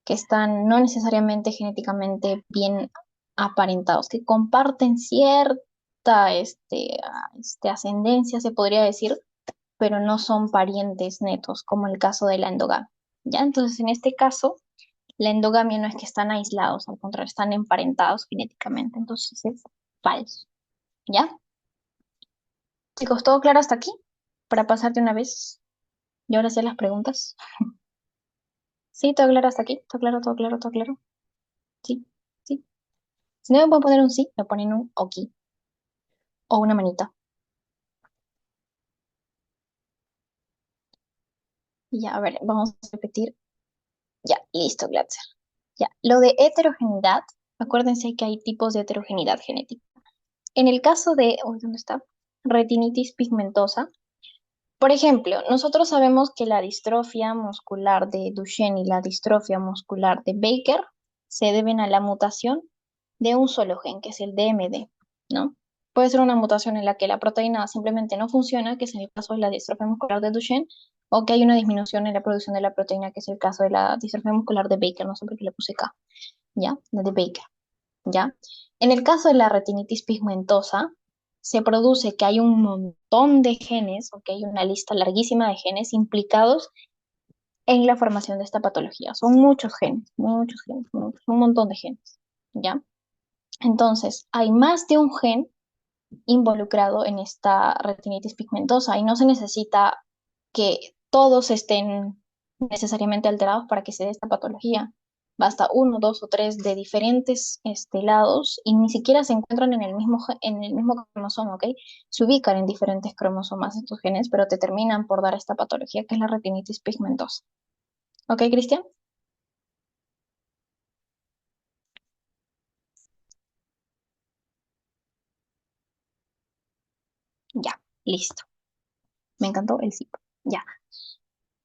que están no necesariamente genéticamente bien aparentados, que comparten cierta ascendencia, se podría decir, pero no son parientes netos, como el caso de la endogamia. ¿Ya? Entonces, en este caso, la endogamia no es que están aislados, al contrario, están emparentados genéticamente, entonces es falso. ¿Ya? Chicos, ¿todo claro hasta aquí? Para pasarte una vez y ahora hacer las preguntas. Sí, todo claro hasta aquí, todo claro, todo claro, todo claro. Sí, sí. Si no me pueden poner un sí, me ponen un ok o una manita. Y ya, a ver, vamos a repetir. Ya, listo, Glatzer. Ya, lo de heterogeneidad, acuérdense que hay tipos de heterogeneidad genética. En el caso de, uy, ¿dónde está? Retinitis pigmentosa. Por ejemplo, nosotros sabemos que la distrofia muscular de Duchenne y la distrofia muscular de Baker se deben a la mutación de un solo gen, que es el DMD, ¿no? Puede ser una mutación en la que la proteína simplemente no funciona, que es en el caso de la distrofia muscular de Duchenne, o que hay una disminución en la producción de la proteína, que es el caso de la distrofia muscular de Baker, no sé por qué le puse acá, ¿ya? La de Baker, ¿ya? En el caso de la retinitis pigmentosa, se produce que hay un montón de genes, o que hay una lista larguísima de genes implicados en la formación de esta patología. Son muchos genes, un montón de genes, ¿ya? Entonces, hay más de un gen involucrado en esta retinitis pigmentosa y no se necesita que todos estén necesariamente alterados para que se dé esta patología. Basta uno, dos o tres de diferentes lados y ni siquiera se encuentran en en el mismo cromosoma, ¿ok? Se ubican en diferentes cromosomas estos genes, pero te terminan por dar esta patología que es la retinitis pigmentosa. ¿Ok, Cristian? Ya, listo. Me encantó el sí. Ya.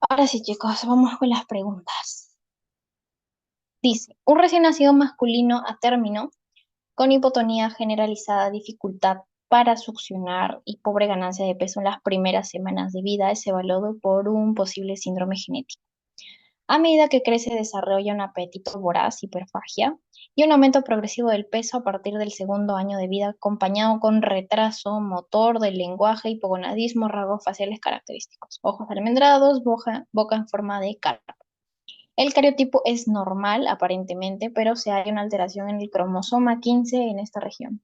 Ahora sí, chicos, vamos con las preguntas. Dice, un recién nacido masculino a término con hipotonía generalizada, dificultad para succionar y pobre ganancia de peso en las primeras semanas de vida es evaluado por un posible síndrome genético. A medida que crece, desarrolla un apetito voraz, hiperfagia, y un aumento progresivo del peso a partir del segundo año de vida, acompañado con retraso motor del lenguaje, hipogonadismo, rasgos faciales característicos, ojos almendrados, boca en forma de carpa. El cariotipo es normal, aparentemente, pero se hay una alteración en el cromosoma 15 en esta región.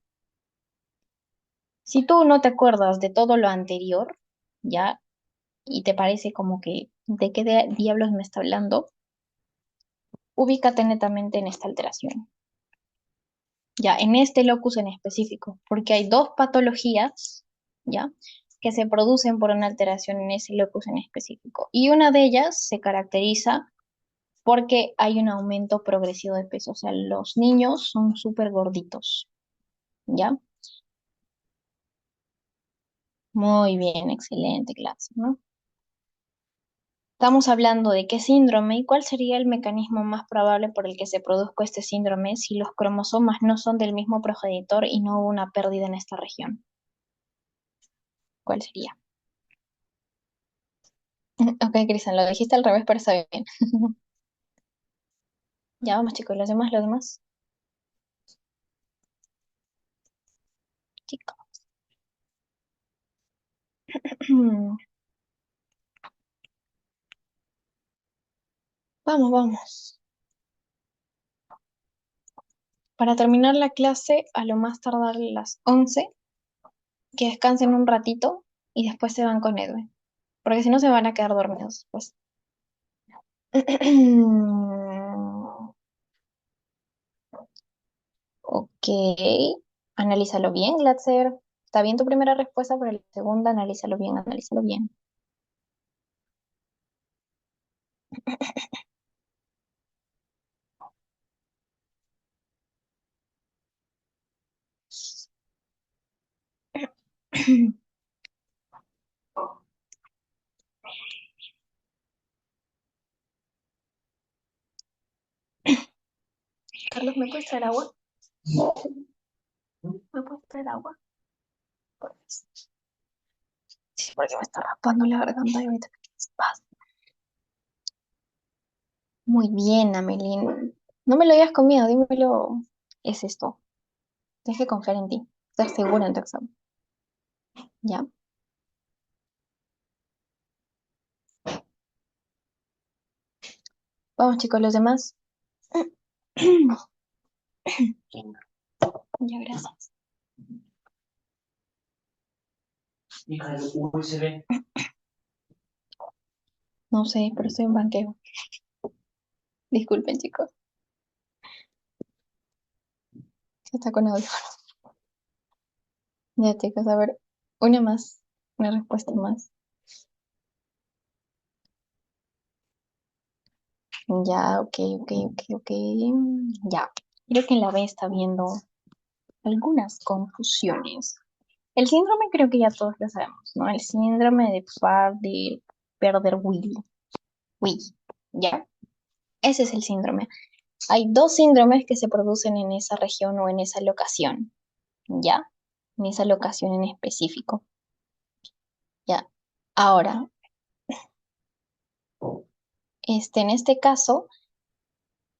Si tú no te acuerdas de todo lo anterior, ya, y te parece como que de qué diablos me está hablando, ubícate netamente en esta alteración, ya, en este locus en específico, porque hay dos patologías, ya, que se producen por una alteración en ese locus en específico, y una de ellas se caracteriza porque hay un aumento progresivo de peso, o sea, los niños son súper gorditos, ¿ya? Muy bien, excelente clase, ¿no? Estamos hablando de qué síndrome y cuál sería el mecanismo más probable por el que se produzca este síndrome si los cromosomas no son del mismo progenitor y no hubo una pérdida en esta región. ¿Cuál sería? Ok, Cristian, lo dijiste al revés, pero está bien. Ya vamos, chicos, los demás. Chicos. Vamos, vamos. Para terminar la clase, a lo más tardar las 11, que descansen un ratito y después se van con Edwin, porque si no se van a quedar dormidos después. Ok, analízalo bien, Glatzer. Está bien tu primera respuesta, pero la segunda, analízalo bien, analízalo bien. Carlos, ¿me puedes traer agua? ¿Me puedes traer agua? Por favor. Sí, porque me está raspando la garganta y ahorita me quedas paz. Muy bien, Amelín. No me lo hayas comido, dímelo. Es esto. Tienes que confiar en ti. Estás segura en tu examen. ¿Ya? Vamos, chicos, los demás. Ya, gracias. No sé, pero estoy en banqueo. Disculpen, chicos. Está con audio. Ya, chicos, a ver. Una más. Una respuesta más. Ya, ok, ok, ok, ok. Ya. Creo que en la B está viendo algunas confusiones. El síndrome creo que ya todos lo sabemos, ¿no? El síndrome de Prader-Willi. Willi, ¿ya? Ese es el síndrome. Hay dos síndromes que se producen en esa región o en esa locación, ¿ya? En esa locación en específico, ¿ya? Ahora, en este caso,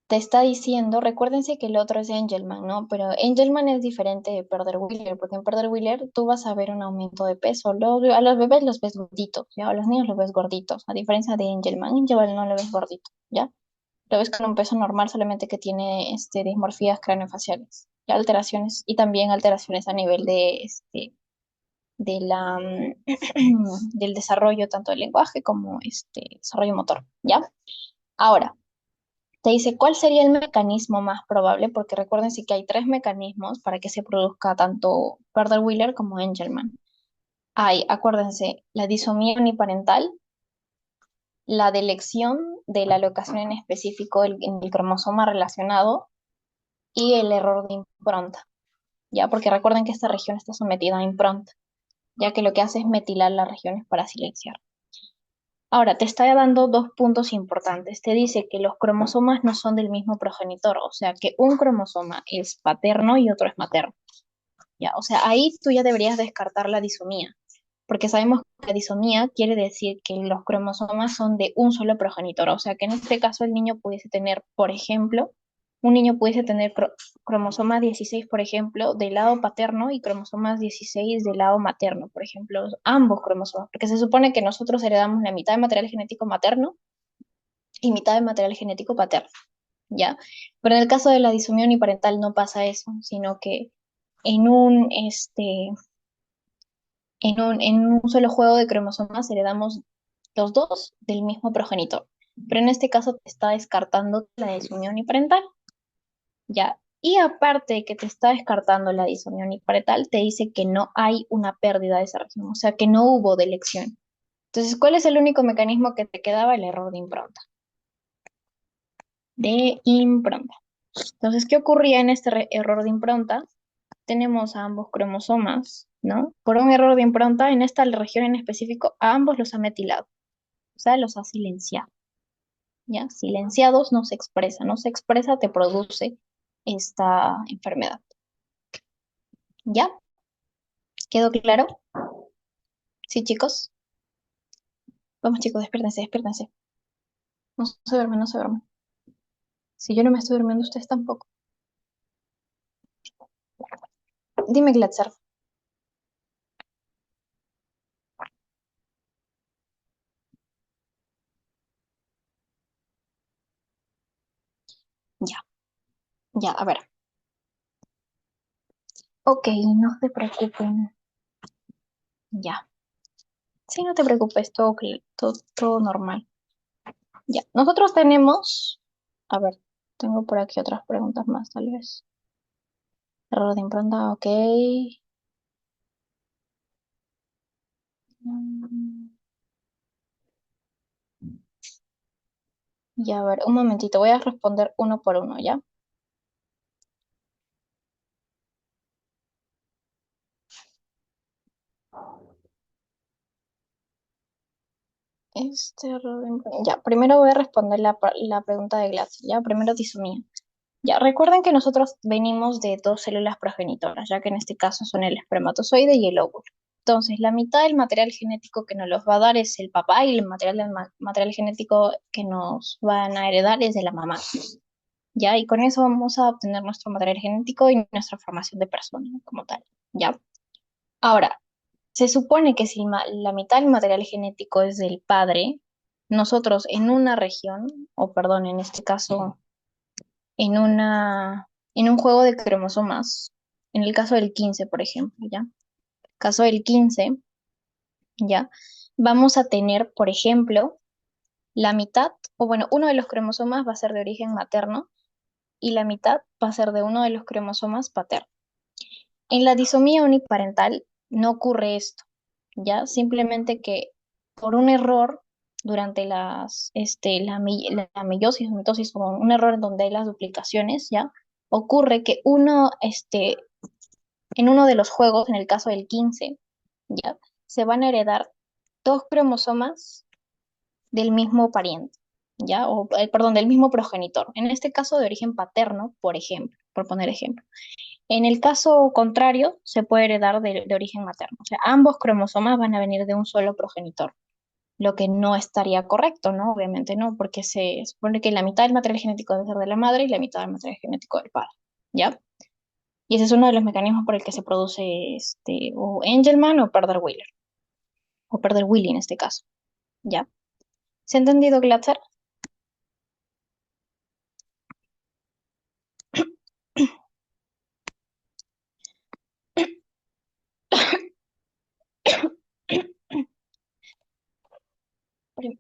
te está diciendo, recuérdense que el otro es Angelman, ¿no? Pero Angelman es diferente de Perder Wheeler, porque en Perder Wheeler tú vas a ver un aumento de peso. A los bebés los ves gorditos, ¿ya? A los niños los ves gorditos, a diferencia de Angelman. Angelman no lo ves gordito, ¿ya? Lo ves con un peso normal, solamente que tiene dismorfías craneofaciales, ¿ya? Alteraciones y también alteraciones a nivel de la, del desarrollo tanto del lenguaje como desarrollo motor, ¿ya? Ahora, te dice cuál sería el mecanismo más probable, porque recuérdense que hay tres mecanismos para que se produzca tanto Prader-Wieler como Angelman. Hay, acuérdense, la disomía uniparental, la delección de la locación en específico en el cromosoma relacionado y el error de impronta, ¿ya? Porque recuerden que esta región está sometida a impronta, ya que lo que hace es metilar las regiones para silenciar. Ahora, te está dando dos puntos importantes. Te dice que los cromosomas no son del mismo progenitor, o sea que un cromosoma es paterno y otro es materno. Ya, o sea, ahí tú ya deberías descartar la disomía, porque sabemos que la disomía quiere decir que los cromosomas son de un solo progenitor, o sea que en este caso el niño pudiese tener, por ejemplo, un niño pudiese tener cromosomas 16, por ejemplo, del lado paterno y cromosomas 16 del lado materno, por ejemplo, ambos cromosomas, porque se supone que nosotros heredamos la mitad de material genético materno y mitad de material genético paterno, ¿ya? Pero en el caso de la disomía uniparental no pasa eso, sino que en un solo juego de cromosomas heredamos los dos del mismo progenitor. Pero en este caso te está descartando la disunión uniparental, ¿ya? Y aparte de que te está descartando la disunión uniparental, te dice que no hay una pérdida de esa región, o sea que no hubo delección. Entonces, ¿cuál es el único mecanismo que te quedaba? El error de impronta. De impronta. Entonces, ¿qué ocurría en este error de impronta? Tenemos a ambos cromosomas, ¿no? Por un error de impronta, en esta región en específico, a ambos los ha metilado, o sea, los ha silenciado, ¿ya? Silenciados no se expresa, te produce esta enfermedad, ¿ya? ¿Quedó claro? Sí, chicos. Vamos, chicos, despiértense, despiértense. No se duermen, no se duermen. Si yo no me estoy durmiendo, ustedes tampoco. Dime, Glatzer. Ya, ya, a ver. Ok, no se preocupen. Ya. Sí, no te preocupes, todo normal. Ya, nosotros tenemos, a ver, tengo por aquí otras preguntas más, tal vez. Error de impronta, ok. Mm, Ya, a ver, un momentito, voy a responder uno por uno, ¿ya? Error de ya, primero voy a responder la pregunta de Glass, ¿ya? Primero disomía. Ya, recuerden que nosotros venimos de dos células progenitoras, ya que en este caso son el espermatozoide y el óvulo. Entonces, la mitad del material genético que nos los va a dar es el papá y el material genético que nos van a heredar es de la mamá. ¿Ya? Y con eso vamos a obtener nuestro material genético y nuestra formación de persona como tal, ¿ya? Ahora, se supone que si la mitad del material genético es del padre, nosotros en una región, o perdón, en este caso, en un juego de cromosomas, en el caso del 15, por ejemplo, ¿ya? Caso del 15, ¿ya? Vamos a tener, por ejemplo, la mitad, o bueno, uno de los cromosomas va a ser de origen materno y la mitad va a ser de uno de los cromosomas paterno. En la disomía uniparental no ocurre esto, ¿ya? Simplemente que por un error durante la meiosis o mitosis, o un error en donde hay las duplicaciones, ¿ya? Ocurre que en uno de los juegos, en el caso del 15, ¿ya? Se van a heredar dos cromosomas del mismo pariente, ¿ya? O, perdón, del mismo progenitor. En este caso de origen paterno, por ejemplo, por poner ejemplo. En el caso contrario, se puede heredar de origen materno. O sea, ambos cromosomas van a venir de un solo progenitor. lo que no estaría correcto, ¿no? Obviamente no, porque se supone que la mitad del material genético debe ser de la madre y la mitad del material genético del padre, ¿ya? Y ese es uno de los mecanismos por el que se produce o Angelman o Prader-Willi, o Prader-Willi en este caso, ¿ya? ¿Se ha entendido, Glatzer?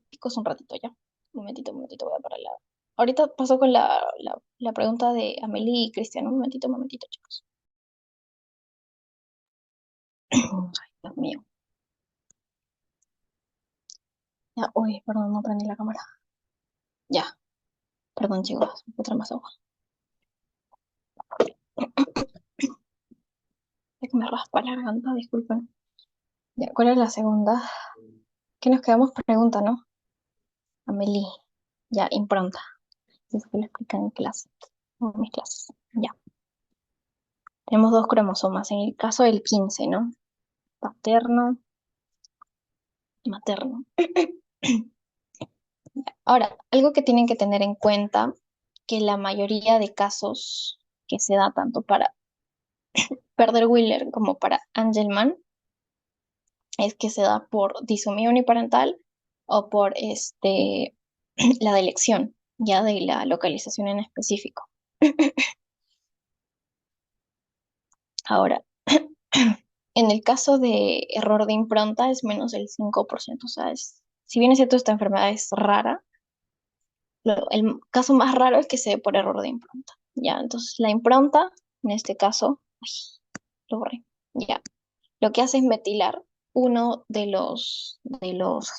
Picos un ratito ya. Un momentito, voy a parar la. Ahorita paso con la pregunta de Amelie y Cristian. Un momentito, chicos. Ay, Dios mío. Ya, uy, perdón, no prendí la cámara. Ya, perdón, chicos, otra más agua. Es que me raspa la garganta, disculpen. Ya, ¿cuál es la segunda? ¿Qué nos quedamos? Pregunta, ¿no? Amelie. Ya, impronta. Eso que lo explican en clase. En mis clases. Ya. Tenemos dos cromosomas. En el caso del 15, ¿no? Paterno y materno. Ahora, algo que tienen que tener en cuenta, que la mayoría de casos que se da tanto para Prader-Willi como para Angelman es que se da por disomía uniparental o por la delección, ya de la localización en específico. Ahora, en el caso de error de impronta es menos del 5%, o sea, si bien es cierto, esta enfermedad es rara, el caso más raro es que se dé por error de impronta. Ya, entonces la impronta, en este caso, ay, lo borré, ya, lo que hace es metilar uno de los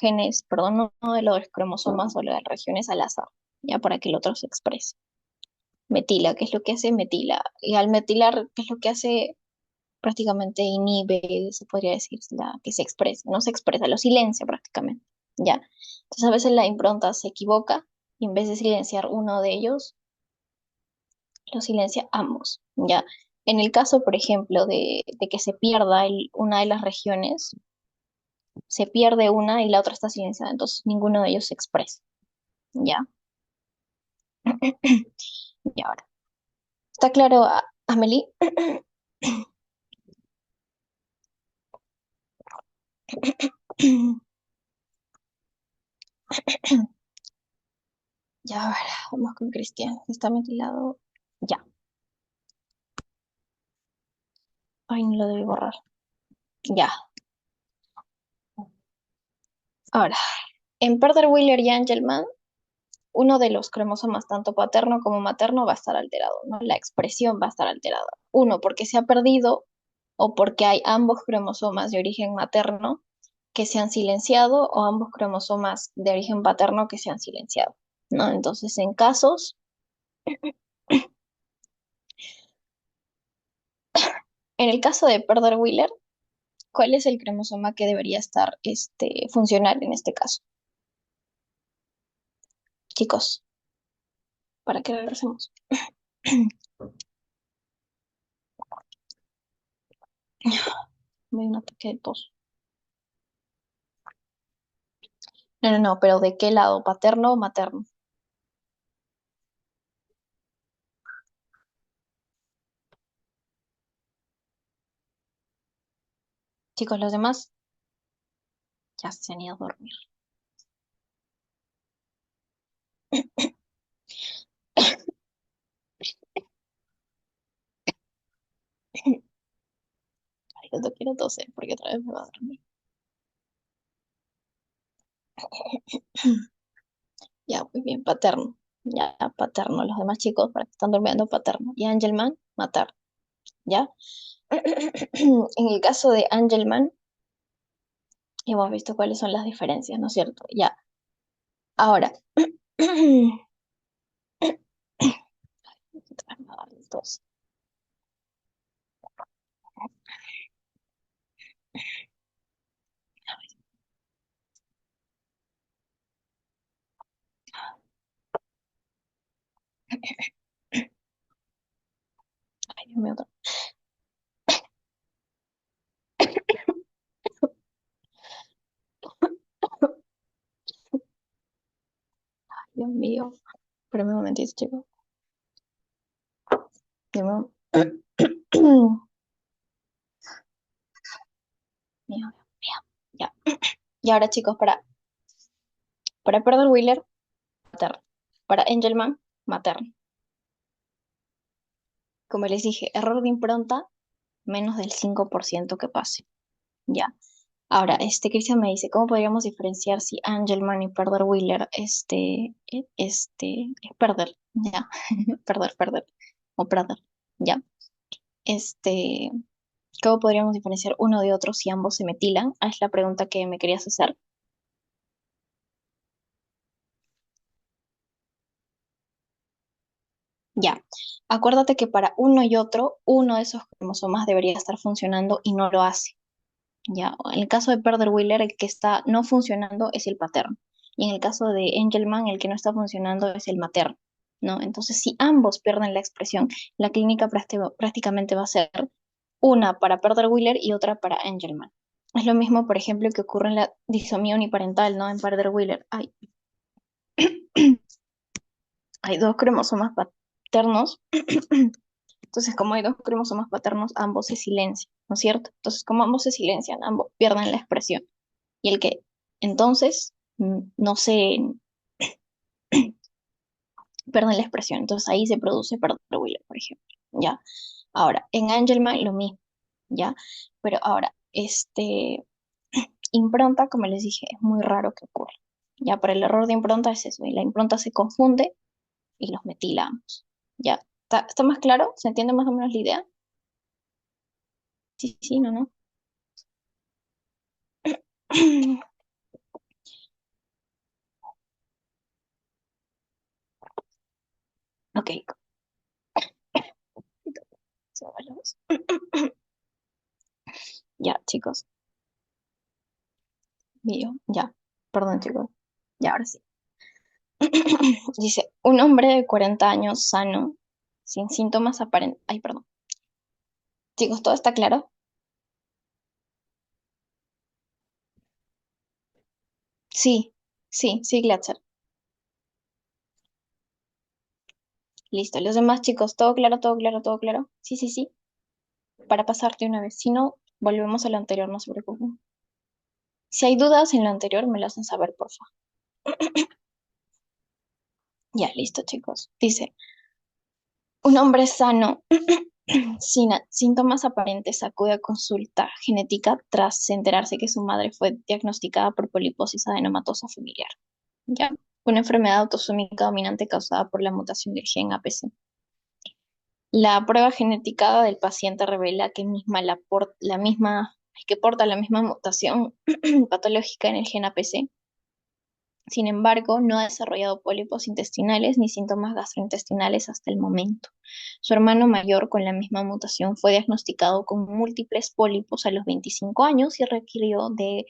genes, perdón, no de los cromosomas o de las regiones al azar, ya para que el otro se exprese. Metila, ¿qué es lo que hace? Metila. Y al metilar, ¿qué es lo que hace? Prácticamente inhibe, se podría decir, que se exprese, no se expresa, lo silencia prácticamente, ya. Entonces a veces la impronta se equivoca y en vez de silenciar uno de ellos, lo silencia ambos, ya. En el caso, por ejemplo, de que se pierda una de las regiones, se pierde una y la otra está silenciada, entonces ninguno de ellos se expresa, ya. Y ahora, ¿está claro, Amelie? Ya, a ver, vamos con Cristian. Está mutilado. Ya. Ay, no lo debí borrar. Ya. Ahora, en Prader-Willi y Angelman, uno de los cromosomas, tanto paterno como materno, va a estar alterado, ¿no? La expresión va a estar alterada. Uno, porque se ha perdido o porque hay ambos cromosomas de origen materno que se han silenciado o ambos cromosomas de origen paterno que se han silenciado, ¿no? Entonces, en el caso de Prader-Willi, ¿cuál es el cromosoma que debería estar funcional en este caso? Chicos, para que regresemos. Me dio un ataque de tos. No, no, no, pero ¿de qué lado? ¿Paterno o materno? Chicos, los demás ya se han ido a dormir. Ay, yo no quiero toser porque otra vez me va a dormir. Ya, muy bien, paterno. Ya, paterno. Los demás chicos, para que están durmiendo, paterno. Y Angelman, materno. ¿Ya? En el caso de Angelman, hemos visto cuáles son las diferencias, ¿no es cierto? Ya. Ahora. Tos. Ay, Dios mío. Dios mío. Espérame un momentito, chicos. Dime un- Mío, mío. Ya. Y ahora, chicos, para perder Wheeler, materno. Para Angelman, materno. Como les dije, error de impronta, menos del 5% que pase. Ya. Ahora, Cristian me dice, ¿cómo podríamos diferenciar si Angelman y perder Wheeler, es perder, ya, perder, o perder, ya. Este, ¿Cómo podríamos diferenciar uno de otro si ambos se metilan? Ah, es la pregunta que me querías hacer. Ya. Acuérdate que para uno y otro, uno de esos cromosomas debería estar funcionando y no lo hace. Ya. En el caso de Perder Wheeler, el que está no funcionando es el paterno. Y en el caso de Angelman, el que no está funcionando es el materno. ¿No? Entonces, si ambos pierden la expresión, la clínica prácticamente va a ser una para Perder Wheeler y otra para Angelman. Es lo mismo, por ejemplo, que ocurre en la disomía uniparental, ¿no? En Perder Wheeler. Hay dos cromosomas paternos. Entonces, como hay dos cromosomas paternos, ambos se silencian, ¿no es cierto? Entonces, como ambos se silencian, ambos pierden la expresión. Y el que entonces no se pierden la expresión. Entonces ahí se produce perder Wheeler, por ejemplo. ¿Ya? Ahora, en Angelman lo mismo, ¿ya? Pero ahora, impronta, como les dije, es muy raro que ocurra. Ya, pero el error de impronta es eso, y la impronta se confunde y los metilamos. ¿Ya? ¿Está más claro? ¿Se entiende más o menos la idea? Sí, sí, no, no. Ok, se va la voz. Ya, chicos. Ya. Perdón, chicos. Ya, ahora sí. Dice, un hombre de 40 años sano, sin síntomas aparentes. Ay, perdón. Chicos, ¿todo está claro? Sí, sí, Glatzer. Listo. Los demás chicos, ¿todo claro, todo claro, todo claro? Sí, sí, sí. Para pasarte una vez. Si no, volvemos a lo anterior, no se preocupen. Si hay dudas en lo anterior, me lo hacen saber, por favor. Ya, listo, chicos. Dice, un hombre sano, sin síntomas aparentes, acude a consulta genética tras enterarse que su madre fue diagnosticada por poliposis adenomatosa familiar. ¿Ya? Una enfermedad autosómica dominante causada por la mutación del gen APC. La prueba genética del paciente revela que porta la misma mutación patológica en el gen APC. Sin embargo, no ha desarrollado pólipos intestinales ni síntomas gastrointestinales hasta el momento. Su hermano mayor con la misma mutación fue diagnosticado con múltiples pólipos a los 25 años y requirió de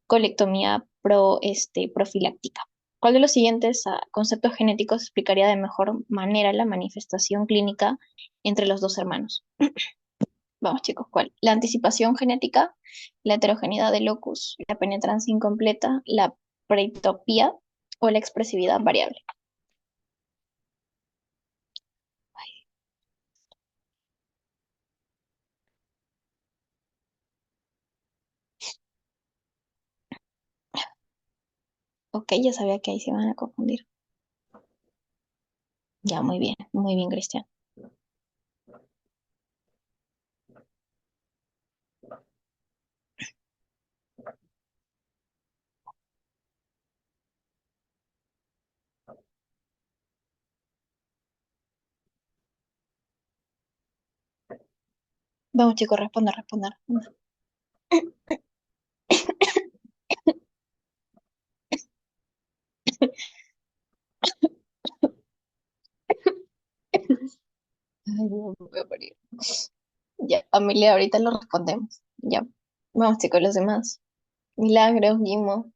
colectomía profiláctica. ¿Cuál de los siguientes conceptos genéticos explicaría de mejor manera la manifestación clínica entre los dos hermanos? Vamos chicos, ¿cuál? La anticipación genética, la heterogeneidad de locus, la penetrancia incompleta, la preitopía o la expresividad variable. Ok, ya sabía que ahí se van a confundir. Ya, muy bien, Cristian. Vamos chicos, responda. Ay, Dios, me voy a morir. Ya, Amelia, ahorita lo respondemos. Ya, vamos chicos, los demás. Milagros, Guimo.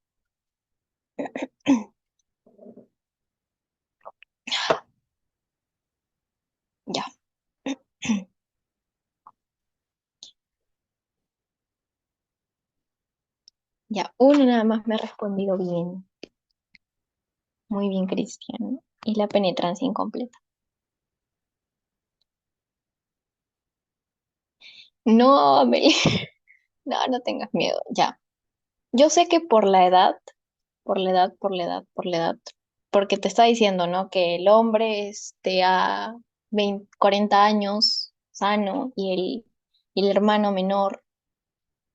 Ya, ya, uno nada más me ha respondido bien. Muy bien, Cristian. Y la penetrancia incompleta. No, Amelie, no, no tengas miedo. Ya. Yo sé que por la edad, porque te está diciendo, ¿no? Que el hombre a 40 años sano y el hermano menor,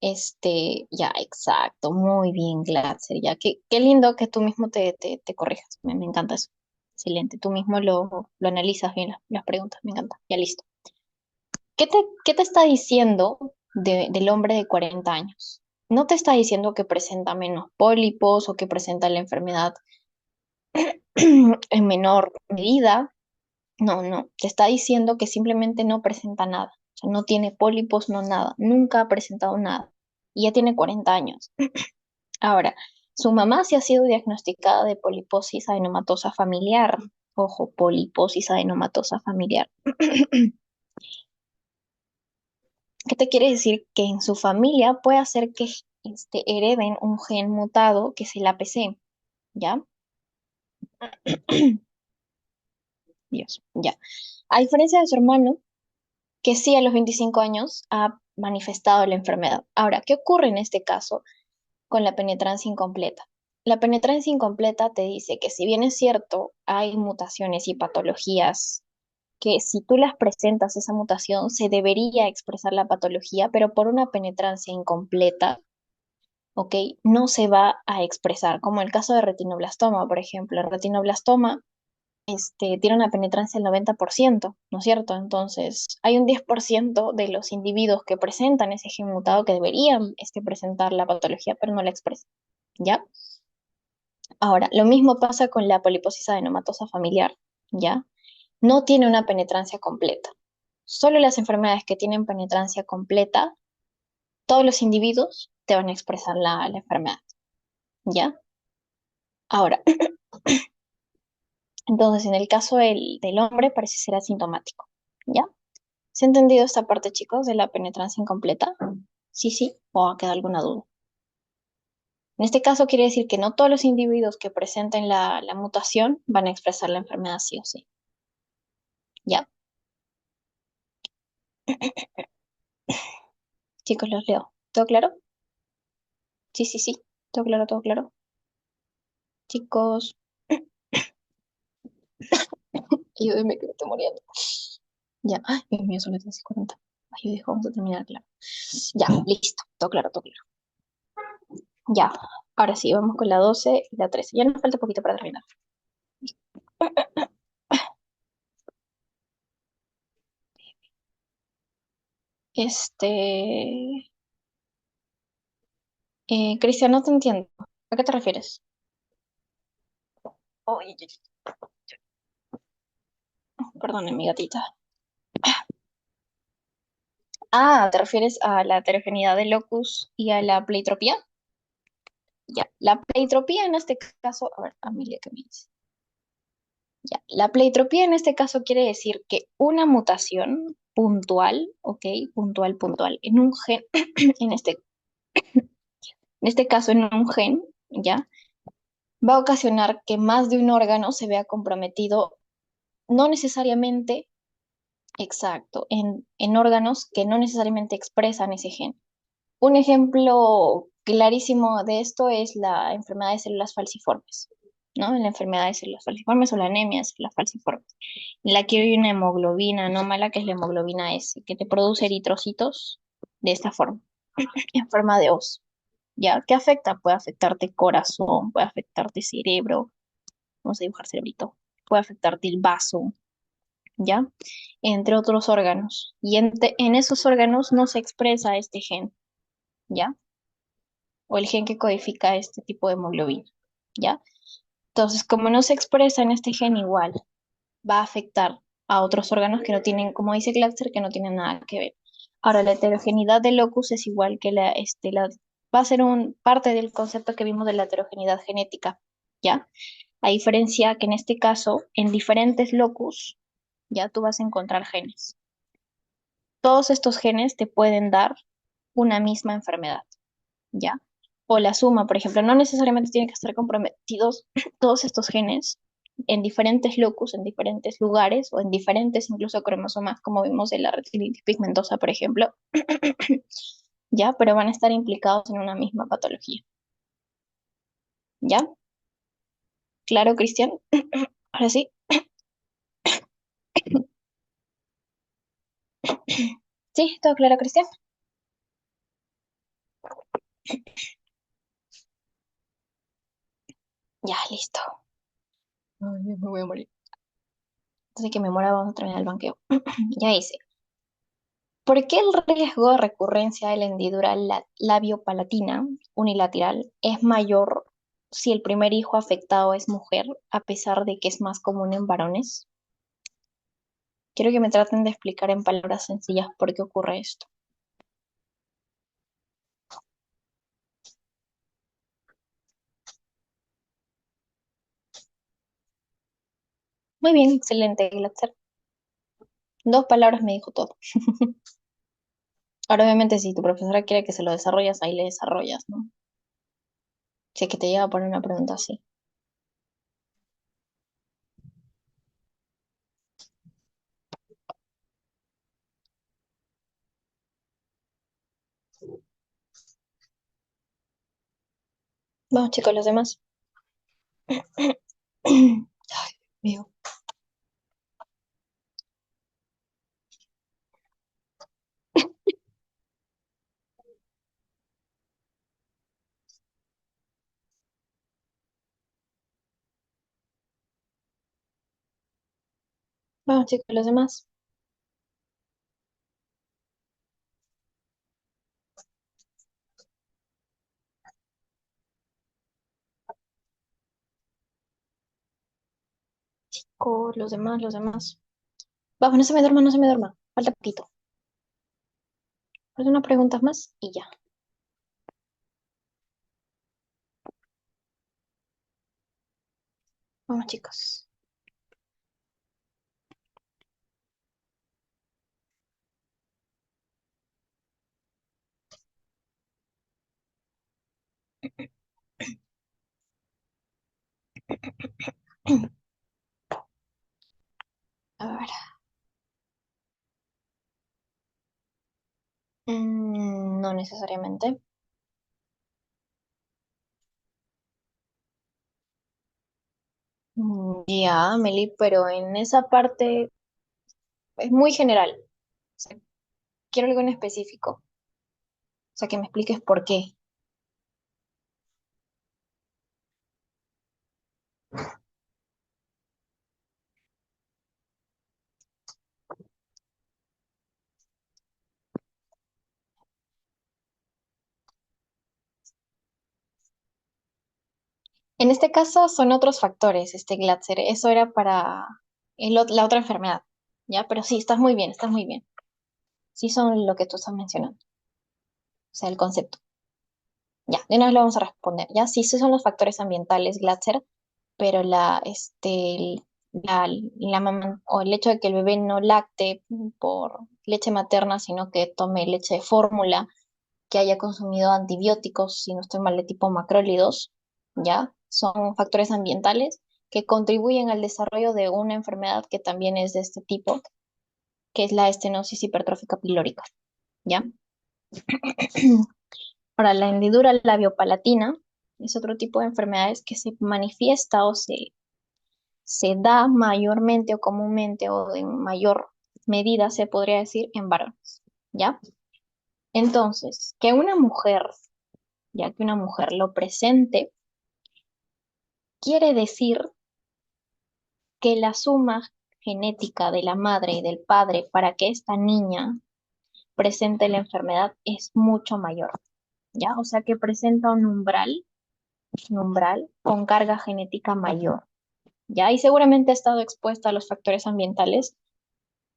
ya, exacto, muy bien, Glatzer, ya, qué lindo que tú mismo te corrijas, me encanta eso. Excelente, tú mismo lo analizas bien las preguntas, me encanta, ya listo. ¿Qué te está diciendo del hombre de 40 años? No te está diciendo que presenta menos pólipos o que presenta la enfermedad en menor medida. No, no. Te está diciendo que simplemente no presenta nada. O sea, no tiene pólipos, no nada. Nunca ha presentado nada. Y ya tiene 40 años. Ahora, su mamá sí ha sido diagnosticada de poliposis adenomatosa familiar. Ojo, poliposis adenomatosa familiar. ¿Qué te quiere decir? Que en su familia puede hacer que hereden un gen mutado que es el APC, ¿ya? Dios, ya. A diferencia de su hermano, que sí a los 25 años ha manifestado la enfermedad. Ahora, ¿qué ocurre en este caso con la penetrancia incompleta? La penetrancia incompleta te dice que si bien es cierto, hay mutaciones y patologías que si tú las presentas esa mutación, se debería expresar la patología, pero por una penetrancia incompleta, ¿ok? No se va a expresar, como el caso de retinoblastoma, por ejemplo. El retinoblastoma tiene una penetrancia del 90%, ¿no es cierto? Entonces, hay un 10% de los individuos que presentan ese gen mutado que deberían presentar la patología, pero no la expresan, ¿ya? Ahora, lo mismo pasa con la poliposis adenomatosa familiar, ¿ya? No tiene una penetrancia completa. Solo las enfermedades que tienen penetrancia completa, todos los individuos te van a expresar la enfermedad, ¿ya? Ahora, entonces, en el caso del hombre parece ser asintomático, ¿ya? ¿Se ha entendido esta parte, chicos, de la penetrancia incompleta? Sí, sí, o ha quedado alguna duda. En este caso quiere decir que no todos los individuos que presenten la mutación van a expresar la enfermedad sí o sí. ¿Ya? Chicos, los leo. ¿Todo claro? Sí, sí, sí. Todo claro, todo claro. Chicos, ayúdenme que me estoy muriendo. Ya, ay, Dios mío, son las 10:40. Ay, yo vamos a terminar, claro. Ya, listo. Todo claro, todo claro. Ya, ahora sí, vamos con la 12 y la 13. Ya nos falta poquito para terminar. Este, Cristian, no te entiendo. ¿A qué te refieres? Ay, perdone, mi gatita. Ah, ¿te refieres a la heterogeneidad del locus y a la pleitropía? Ya, la pleitropía en este caso, a ver, Amelia, ¿qué me dice? Ya, la pleitropía en este caso quiere decir que una mutación puntual, ¿ok? Puntual, puntual, en un gen, en este caso en un gen, ¿ya? Va a ocasionar que más de un órgano se vea comprometido, no necesariamente exacto, en órganos que no necesariamente expresan ese gen. Un ejemplo clarísimo de esto es la enfermedad de células falciformes, ¿no? La enfermedad de células falciformes o la anemia de células falciformes. En la que hay una hemoglobina anómala, que es la hemoglobina S, que te produce eritrocitos de esta forma, en forma de os. ¿Ya? ¿Qué afecta? Puede afectarte corazón, puede afectarte cerebro, vamos a dibujar cerebrito, puede afectarte el vaso, ¿ya? Entre otros órganos. Y en esos órganos no se expresa este gen, ¿ya? O el gen que codifica este tipo de hemoglobina, ¿ya? Entonces, como no se expresa en este gen igual, va a afectar a otros órganos que no tienen, como dice Glatzer, que no tienen nada que ver. Ahora, la heterogeneidad del locus es igual que va a ser parte del concepto que vimos de la heterogeneidad genética, ¿ya? A diferencia que en este caso, en diferentes locus, ya tú vas a encontrar genes. Todos estos genes te pueden dar una misma enfermedad, ¿ya? o la suma, por ejemplo, no necesariamente tienen que estar comprometidos todos estos genes en diferentes locus, en diferentes lugares o en diferentes incluso cromosomas, como vimos en la retinitis pigmentosa, por ejemplo, ¿ya? Pero van a estar implicados en una misma patología, ¿ya? ¿Claro, Cristian? Ahora sí. Sí, todo claro, Cristian. Ya, listo. Ay, me voy a morir. Antes de que me muera, vamos a terminar el banqueo. Ya hice. ¿Por qué el riesgo de recurrencia de la hendidura labiopalatina unilateral es mayor si el primer hijo afectado es mujer, a pesar de que es más común en varones? Quiero que me traten de explicar en palabras sencillas por qué ocurre esto. Muy bien, excelente, Glatzer. Dos palabras me dijo todo. Ahora, obviamente, si tu profesora quiere que se lo desarrollas, ahí le desarrollas, ¿no? Si es que te llega a poner una pregunta así. Vamos, chicos, los demás. Ay, mío. Vamos, chicos, los demás. Los demás, los demás. Vamos, no se me duerma, no se me duerma. Falta poquito. Falta unas preguntas más y ya. Vamos, chicos. A ver. No necesariamente. Ya, Meli, pero en esa parte es muy general. O sea, quiero algo en específico. O sea, que me expliques por qué. En este caso son otros factores, este Glatzer. Eso era para la otra enfermedad. Ya, pero sí, estás muy bien, estás muy bien. Sí son lo que tú estás mencionando. O sea, el concepto. Ya, de una vez lo vamos a responder. Ya, sí, sí son los factores ambientales, Glatzer, pero o el hecho de que el bebé no lacte por leche materna, sino que tome leche de fórmula, que haya consumido antibióticos, si no estoy mal, de tipo macrólidos, ya, son factores ambientales que contribuyen al desarrollo de una enfermedad que también es de este tipo, que es la estenosis hipertrófica pilórica, ¿ya? Ahora, la hendidura labiopalatina es otro tipo de enfermedades que se manifiesta o se da mayormente o comúnmente o en mayor medida, se podría decir, en varones, ¿ya? Entonces, que una mujer lo presente, quiere decir que la suma genética de la madre y del padre para que esta niña presente la enfermedad es mucho mayor, ¿ya? O sea que presenta un umbral con carga genética mayor, ¿ya? Y seguramente ha estado expuesta a los factores ambientales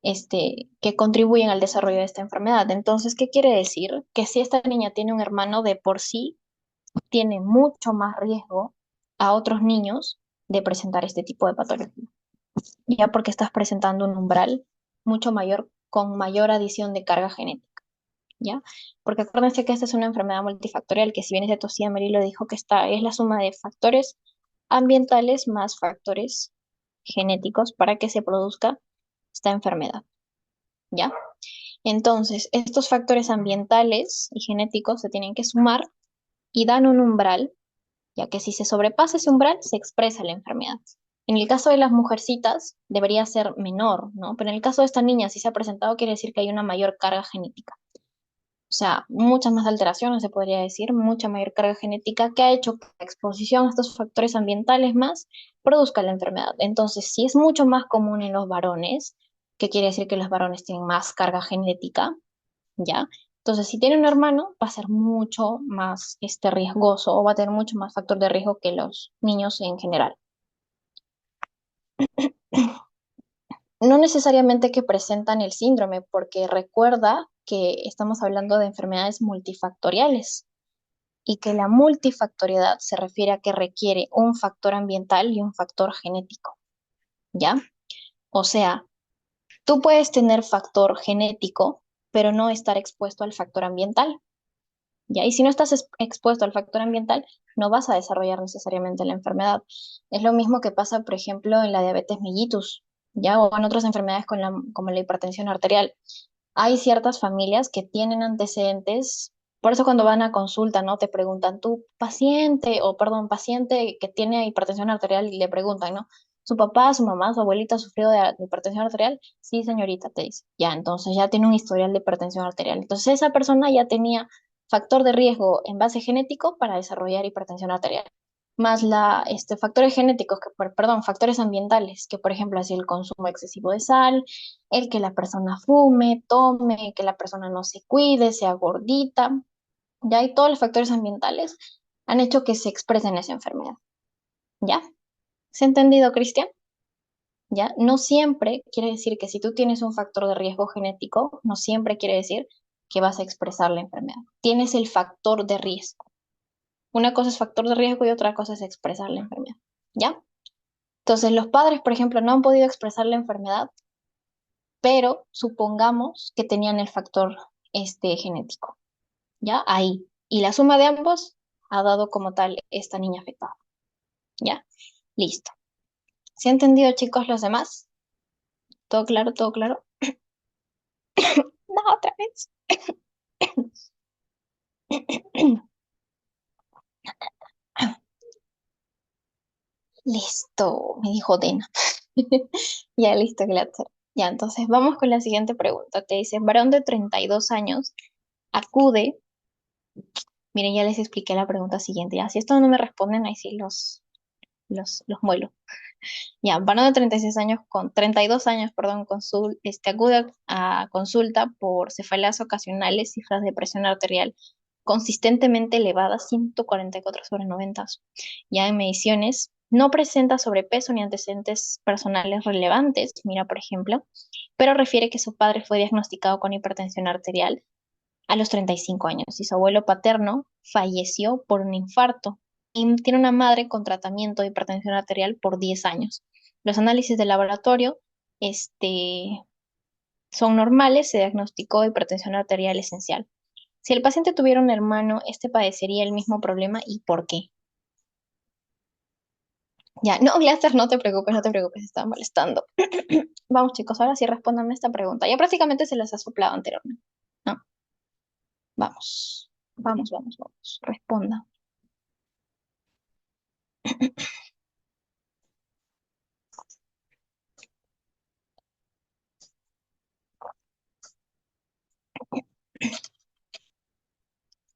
que contribuyen al desarrollo de esta enfermedad. Entonces, ¿qué quiere decir? Que si esta niña tiene un hermano, de por sí tiene mucho más riesgo a otros niños de presentar este tipo de patología, ya porque estás presentando un umbral mucho mayor con mayor adición de carga genética. ¿ya? Porque acuérdense que esta es una enfermedad multifactorial, que si bien es de tosía, Mary lo dijo, que es la suma de factores ambientales más factores genéticos para que se produzca esta enfermedad, ¿ya? Entonces, estos factores ambientales y genéticos se tienen que sumar y dan un umbral, ya que si se sobrepasa ese umbral, se expresa la enfermedad. En el caso de las mujercitas, debería ser menor, ¿no? Pero en el caso de esta niña, si se ha presentado, quiere decir que hay una mayor carga genética. O sea, muchas más alteraciones, se podría decir, mucha mayor carga genética que ha hecho que la exposición a estos factores ambientales más produzca la enfermedad. Entonces, si es mucho más común en los varones, que quiere decir que los varones tienen más carga genética, ¿ya? Entonces, si tiene un hermano, va a ser mucho más riesgoso o va a tener mucho más factor de riesgo que los niños en general. No necesariamente que presentan el síndrome, porque recuerda que estamos hablando de enfermedades multifactoriales y que la multifactoriedad se refiere a que requiere un factor ambiental y un factor genético, ¿ya? O sea, tú puedes tener factor genético, pero no estar expuesto al factor ambiental. ¿Ya? Y si no estás expuesto al factor ambiental, no vas a desarrollar necesariamente la enfermedad. Es lo mismo que pasa, por ejemplo, en la diabetes mellitus, ¿ya? O en otras enfermedades como la hipertensión arterial. Hay ciertas familias que tienen antecedentes, por eso cuando van a consulta, ¿no? Te preguntan, tu paciente, o perdón, paciente que tiene hipertensión arterial y le preguntan, ¿no? ¿Su papá, su mamá, su abuelita ha sufrido de hipertensión arterial? Sí, señorita, te dice. Ya, entonces ya tiene un historial de hipertensión arterial. Entonces esa persona ya tenía factor de riesgo en base genético para desarrollar hipertensión arterial. Más factores genéticos, perdón, factores ambientales, que por ejemplo, así el consumo excesivo de sal, el que la persona fume, tome, que la persona no se cuide, sea gordita, ya, y todos los factores ambientales han hecho que se exprese en esa enfermedad. ¿Ya? ¿Se ha entendido, Cristian? ¿Ya? No siempre quiere decir que si tú tienes un factor de riesgo genético, no siempre quiere decir que vas a expresar la enfermedad. Tienes el factor de riesgo. Una cosa es factor de riesgo y otra cosa es expresar la enfermedad. ¿Ya? Entonces, los padres, por ejemplo, no han podido expresar la enfermedad, pero supongamos que tenían el factor genético. ¿Ya? Ahí. Y la suma de ambos ha dado como tal esta niña afectada. ¿Ya? Listo. ¿Se ha entendido, chicos, los demás? ¿Todo claro? ¿Todo claro? No, otra vez. Listo, me dijo Dena. Ya, listo, Glatzer. Ya, entonces vamos con la siguiente pregunta. Te dice, varón de 32 años acude. Miren, ya les expliqué la pregunta siguiente. Ya, si esto no me responden, ahí sí los muelo. Ya, varón de 36 años con 32 años, perdón, acude a consulta por cefaleas ocasionales, cifras de presión arterial consistentemente elevadas, 144/90. Ya en mediciones, no presenta sobrepeso ni antecedentes personales relevantes, mira, por ejemplo, pero refiere que su padre fue diagnosticado con hipertensión arterial a los 35 años y su abuelo paterno falleció por un infarto y tiene una madre con tratamiento de hipertensión arterial por 10 años. Los análisis de laboratorio este, son normales, se diagnosticó hipertensión arterial esencial. Si el paciente tuviera un hermano, este padecería el mismo problema y por qué. Ya, no, Glaster, no te preocupes, no te preocupes, estaba molestando. Vamos, chicos, ahora sí respóndanme esta pregunta. Ya prácticamente se las ha soplado anteriormente, ¿no? Vamos, vamos, vamos, vamos. Responda.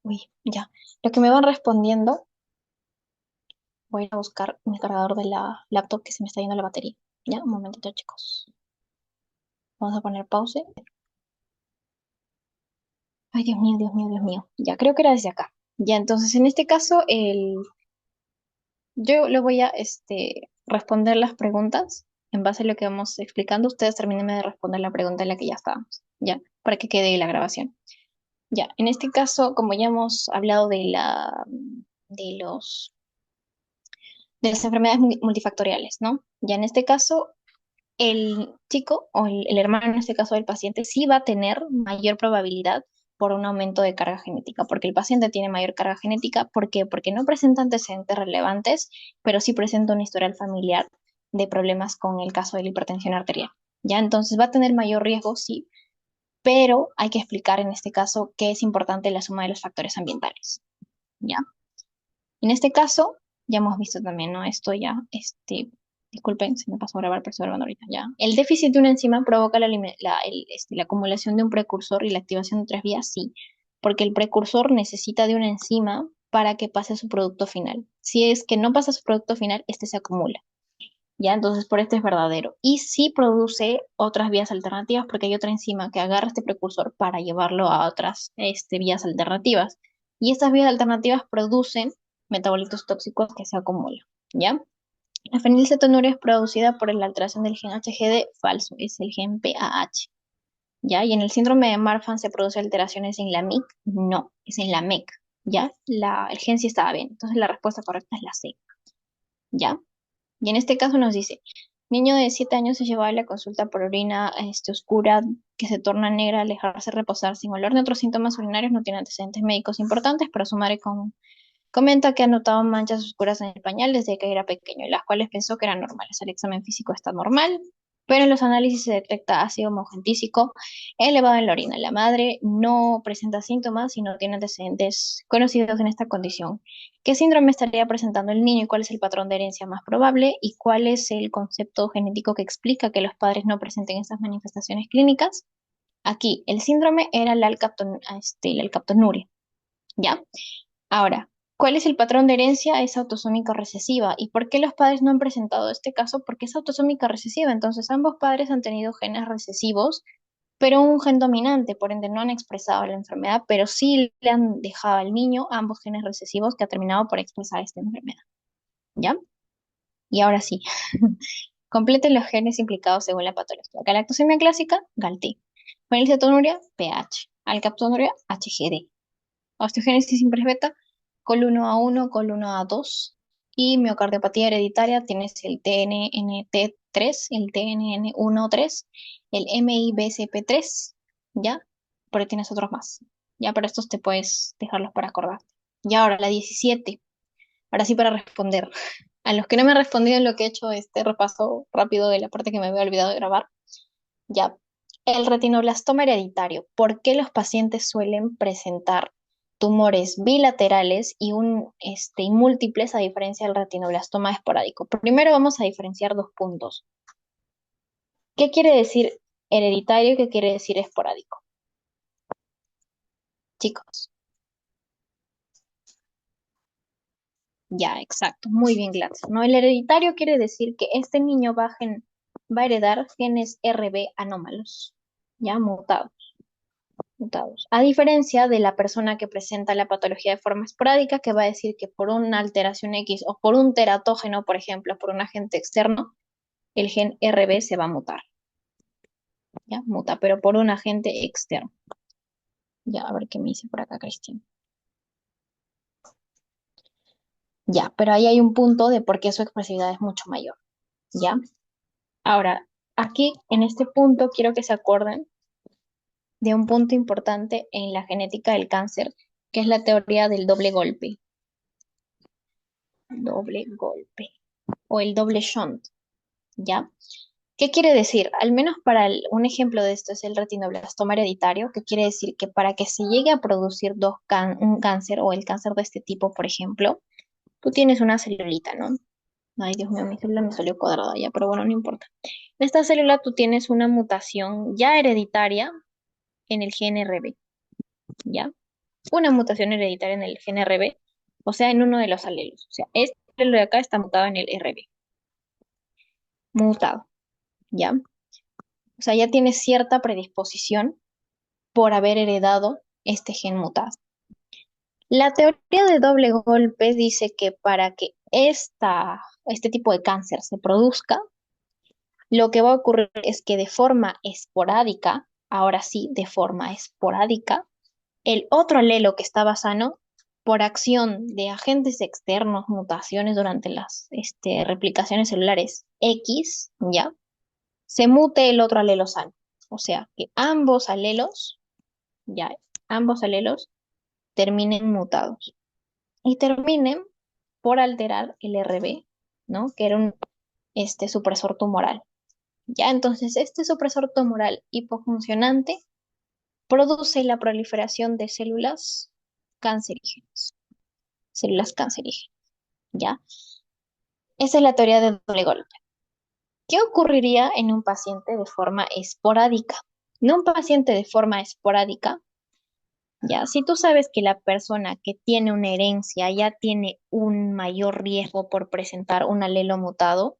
Uy, ya. Lo que me van respondiendo, voy a ir a buscar mi cargador de la laptop que se me está yendo la batería. Ya, un momentito, chicos. Vamos a poner pause. Ay, Dios mío, Dios mío, Dios mío. Ya, creo que era desde acá. Ya, entonces en este caso, yo le voy a responder las preguntas en base a lo que vamos explicando. Ustedes terminen de responder la pregunta en la que ya estábamos, ya, para que quede la grabación. Ya, en este caso, como ya hemos hablado de los, de las enfermedades multifactoriales, ¿no? Ya en este caso, el chico o el hermano, en este caso del paciente, sí va a tener mayor probabilidad por un aumento de carga genética, porque el paciente tiene mayor carga genética. ¿Por qué? Porque no presenta antecedentes relevantes, pero sí presenta un historial familiar de problemas con el caso de la hipertensión arterial. ¿Ya? Entonces va a tener mayor riesgo, sí, pero hay que explicar en este caso que es importante la suma de los factores ambientales. ¿Ya? En este caso, ya hemos visto también, ¿no? Esto ya, disculpen, se me pasó a grabar, pero estoy grabando ahorita ya. El déficit de una enzima provoca la acumulación de un precursor y la activación de otras vías, sí, porque el precursor necesita de una enzima para que pase a su producto final. Si es que no pasa a su producto final, este se acumula. ¿Ya? Entonces, por esto es verdadero. Y sí produce otras vías alternativas porque hay otra enzima que agarra este precursor para llevarlo a otras vías alternativas. Y estas vías alternativas producen metabolitos tóxicos que se acumulan, ¿ya? La fenilcetonuria es producida por la alteración del gen HGD falso, es el gen PAH, ¿ya? Y en el síndrome de Marfan se producen alteraciones en la MIC, no, es en la MEC, ¿ya? El gen sí estaba bien, entonces la respuesta correcta es la C, ¿ya? Y en este caso nos dice, niño de 7 años se llevaba a la consulta por orina oscura que se torna negra al dejarse reposar sin olor ni otros síntomas urinarios, no tiene antecedentes médicos importantes, pero su madre comenta que ha notado manchas oscuras en el pañal desde que era pequeño, las cuales pensó que eran normales. El examen físico está normal, pero en los análisis se detecta ácido mogentísico elevado en la orina. La madre no presenta síntomas y no tiene antecedentes conocidos en esta condición. ¿Qué síndrome estaría presentando el niño y cuál es el patrón de herencia más probable y cuál es el concepto genético que explica que los padres no presenten estas manifestaciones clínicas? Aquí, el síndrome era la alcaptonuria, ¿ya? Ahora, ¿cuál es el patrón de herencia? Es autosómica recesiva. ¿Y por qué los padres no han presentado este caso? Porque es autosómica recesiva. Entonces, ambos padres han tenido genes recesivos, pero un gen dominante, por ende no han expresado la enfermedad, pero sí le han dejado al niño ambos genes recesivos que ha terminado por expresar esta enfermedad. ¿Ya? Y ahora sí, completen los genes implicados según la patología. Galactosemia clásica, GALT. Fenilcetonuria, PH. Alcaptonuria, HGD. Osteogénesis imperfecta, col 1A1, col 1A2. Y miocardiopatía hereditaria, tienes el TNNT3, el TNN13, el MIBCP3, ¿ya? Por ahí tienes otros más. Ya, pero estos te puedes dejarlos para acordarte. Y ahora, la 17. Ahora sí para responder. A los que no me han respondido en lo que he hecho este repaso rápido de la parte que me había olvidado de grabar, ya. El retinoblastoma hereditario. ¿Por qué los pacientes suelen presentar tumores bilaterales y múltiples a diferencia del retinoblastoma esporádico? Primero vamos a diferenciar dos puntos. ¿Qué quiere decir hereditario y qué quiere decir esporádico? Chicos, ya, exacto. Muy bien, Gladys. ¿No? El hereditario quiere decir que este niño va a heredar genes RB anómalos, ya mutados. A diferencia de la persona que presenta la patología de forma esporádica, que va a decir que por una alteración X o por un teratógeno, por ejemplo, por un agente externo, el gen RB se va a mutar. ¿Ya? Muta, pero por un agente externo. Ya, a ver qué me dice por acá, Cristian. Ya, pero ahí hay un punto de por qué su expresividad es mucho mayor. ¿Ya? Ahora, aquí, en este punto, quiero que se acuerden de un punto importante en la genética del cáncer, que es la teoría del doble golpe. Doble golpe. O el doble shunt. ¿Ya? ¿Qué quiere decir? Al menos para un ejemplo de esto es el retinoblastoma hereditario, que quiere decir que para que se llegue a producir un cáncer o el cáncer de este tipo, por ejemplo, tú tienes una celulita, ¿no? Ay, Dios mío, mi célula me salió cuadrada ya, pero bueno, no importa. En esta célula tú tienes una mutación ya hereditaria en el gen RB, ¿ya? Una mutación hereditaria en el gen RB, o sea, en uno de los alelos. O sea, este alelo de acá está mutado en el RB, mutado, ¿ya? O sea, ya tienes cierta predisposición por haber heredado este gen mutado. La teoría de doble golpe dice que para que este tipo de cáncer se produzca, lo que va a ocurrir es que de forma esporádica, ahora sí, de forma esporádica, el otro alelo que estaba sano, por acción de agentes externos, mutaciones durante las replicaciones celulares X, ¿ya? Se mute el otro alelo sano. O sea, que ambos alelos, ya, ambos alelos terminen mutados y terminen por alterar el RB, ¿no? Que era un supresor tumoral. Ya, entonces este supresor tumoral hipofuncionante produce la proliferación de células cancerígenas, ¿ya? Esa es la teoría de doble golpe. ¿Qué ocurriría en un paciente de forma esporádica? En un paciente de forma esporádica, ya, si tú sabes que la persona que tiene una herencia ya tiene un mayor riesgo por presentar un alelo mutado,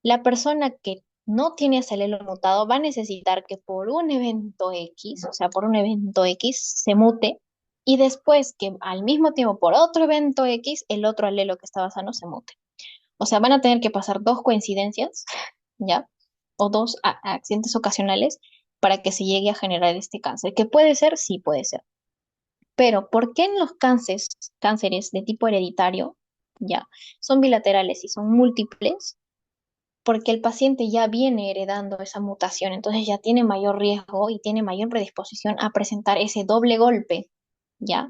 la persona que no tiene ese alelo mutado va a necesitar que por un evento X, o sea, por un evento X, se mute y después que al mismo tiempo por otro evento X, el otro alelo que estaba sano se mute. O sea, van a tener que pasar dos coincidencias, ¿ya? O dos accidentes ocasionales para que se llegue a generar este cáncer. ¿Que puede ser? Sí, puede ser. Pero, ¿por qué en los cánceres de tipo hereditario, ya, son bilaterales y son múltiples? Porque el paciente ya viene heredando esa mutación, entonces ya tiene mayor riesgo y tiene mayor predisposición a presentar ese doble golpe, ¿ya?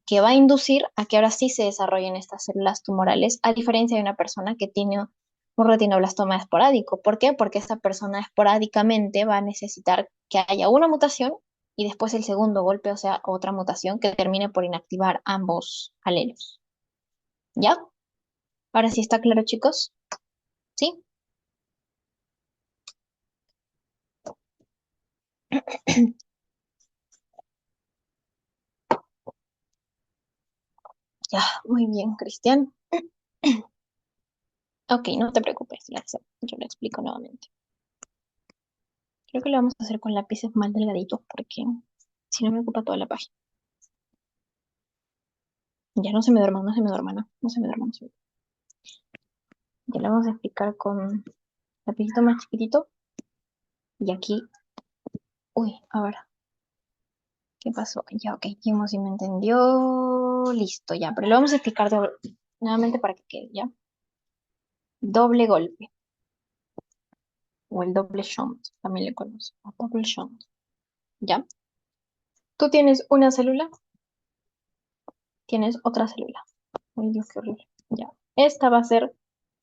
Que va a inducir a que ahora sí se desarrollen estas células tumorales, a diferencia de una persona que tiene un retinoblastoma esporádico. ¿Por qué? Porque esta persona esporádicamente va a necesitar que haya una mutación y después el segundo golpe, o sea, otra mutación que termine por inactivar ambos alelos. ¿Ya? Ahora sí está claro, chicos. ¿Sí? Ya, muy bien, Cristian. Ok, no te preocupes, yo lo explico nuevamente. Creo que lo vamos a hacer con lápices más delgaditos porque si no me ocupa toda la página. Ya no se me duerman, no se me duerman, no se me duerman. Ya lo vamos a explicar con lapicito más chiquitito. Y aquí, uy, a ver, ¿qué pasó? Ya, ok, Timo si me entendió. Listo, ya, pero lo vamos a explicar nuevamente para que quede, ¿ya? Doble golpe, o el doble shunt, también le conozco, o double shunt, ¿ya? Tú tienes una célula, tienes otra célula. Ay, Dios, qué horrible. Ya. Esta va a ser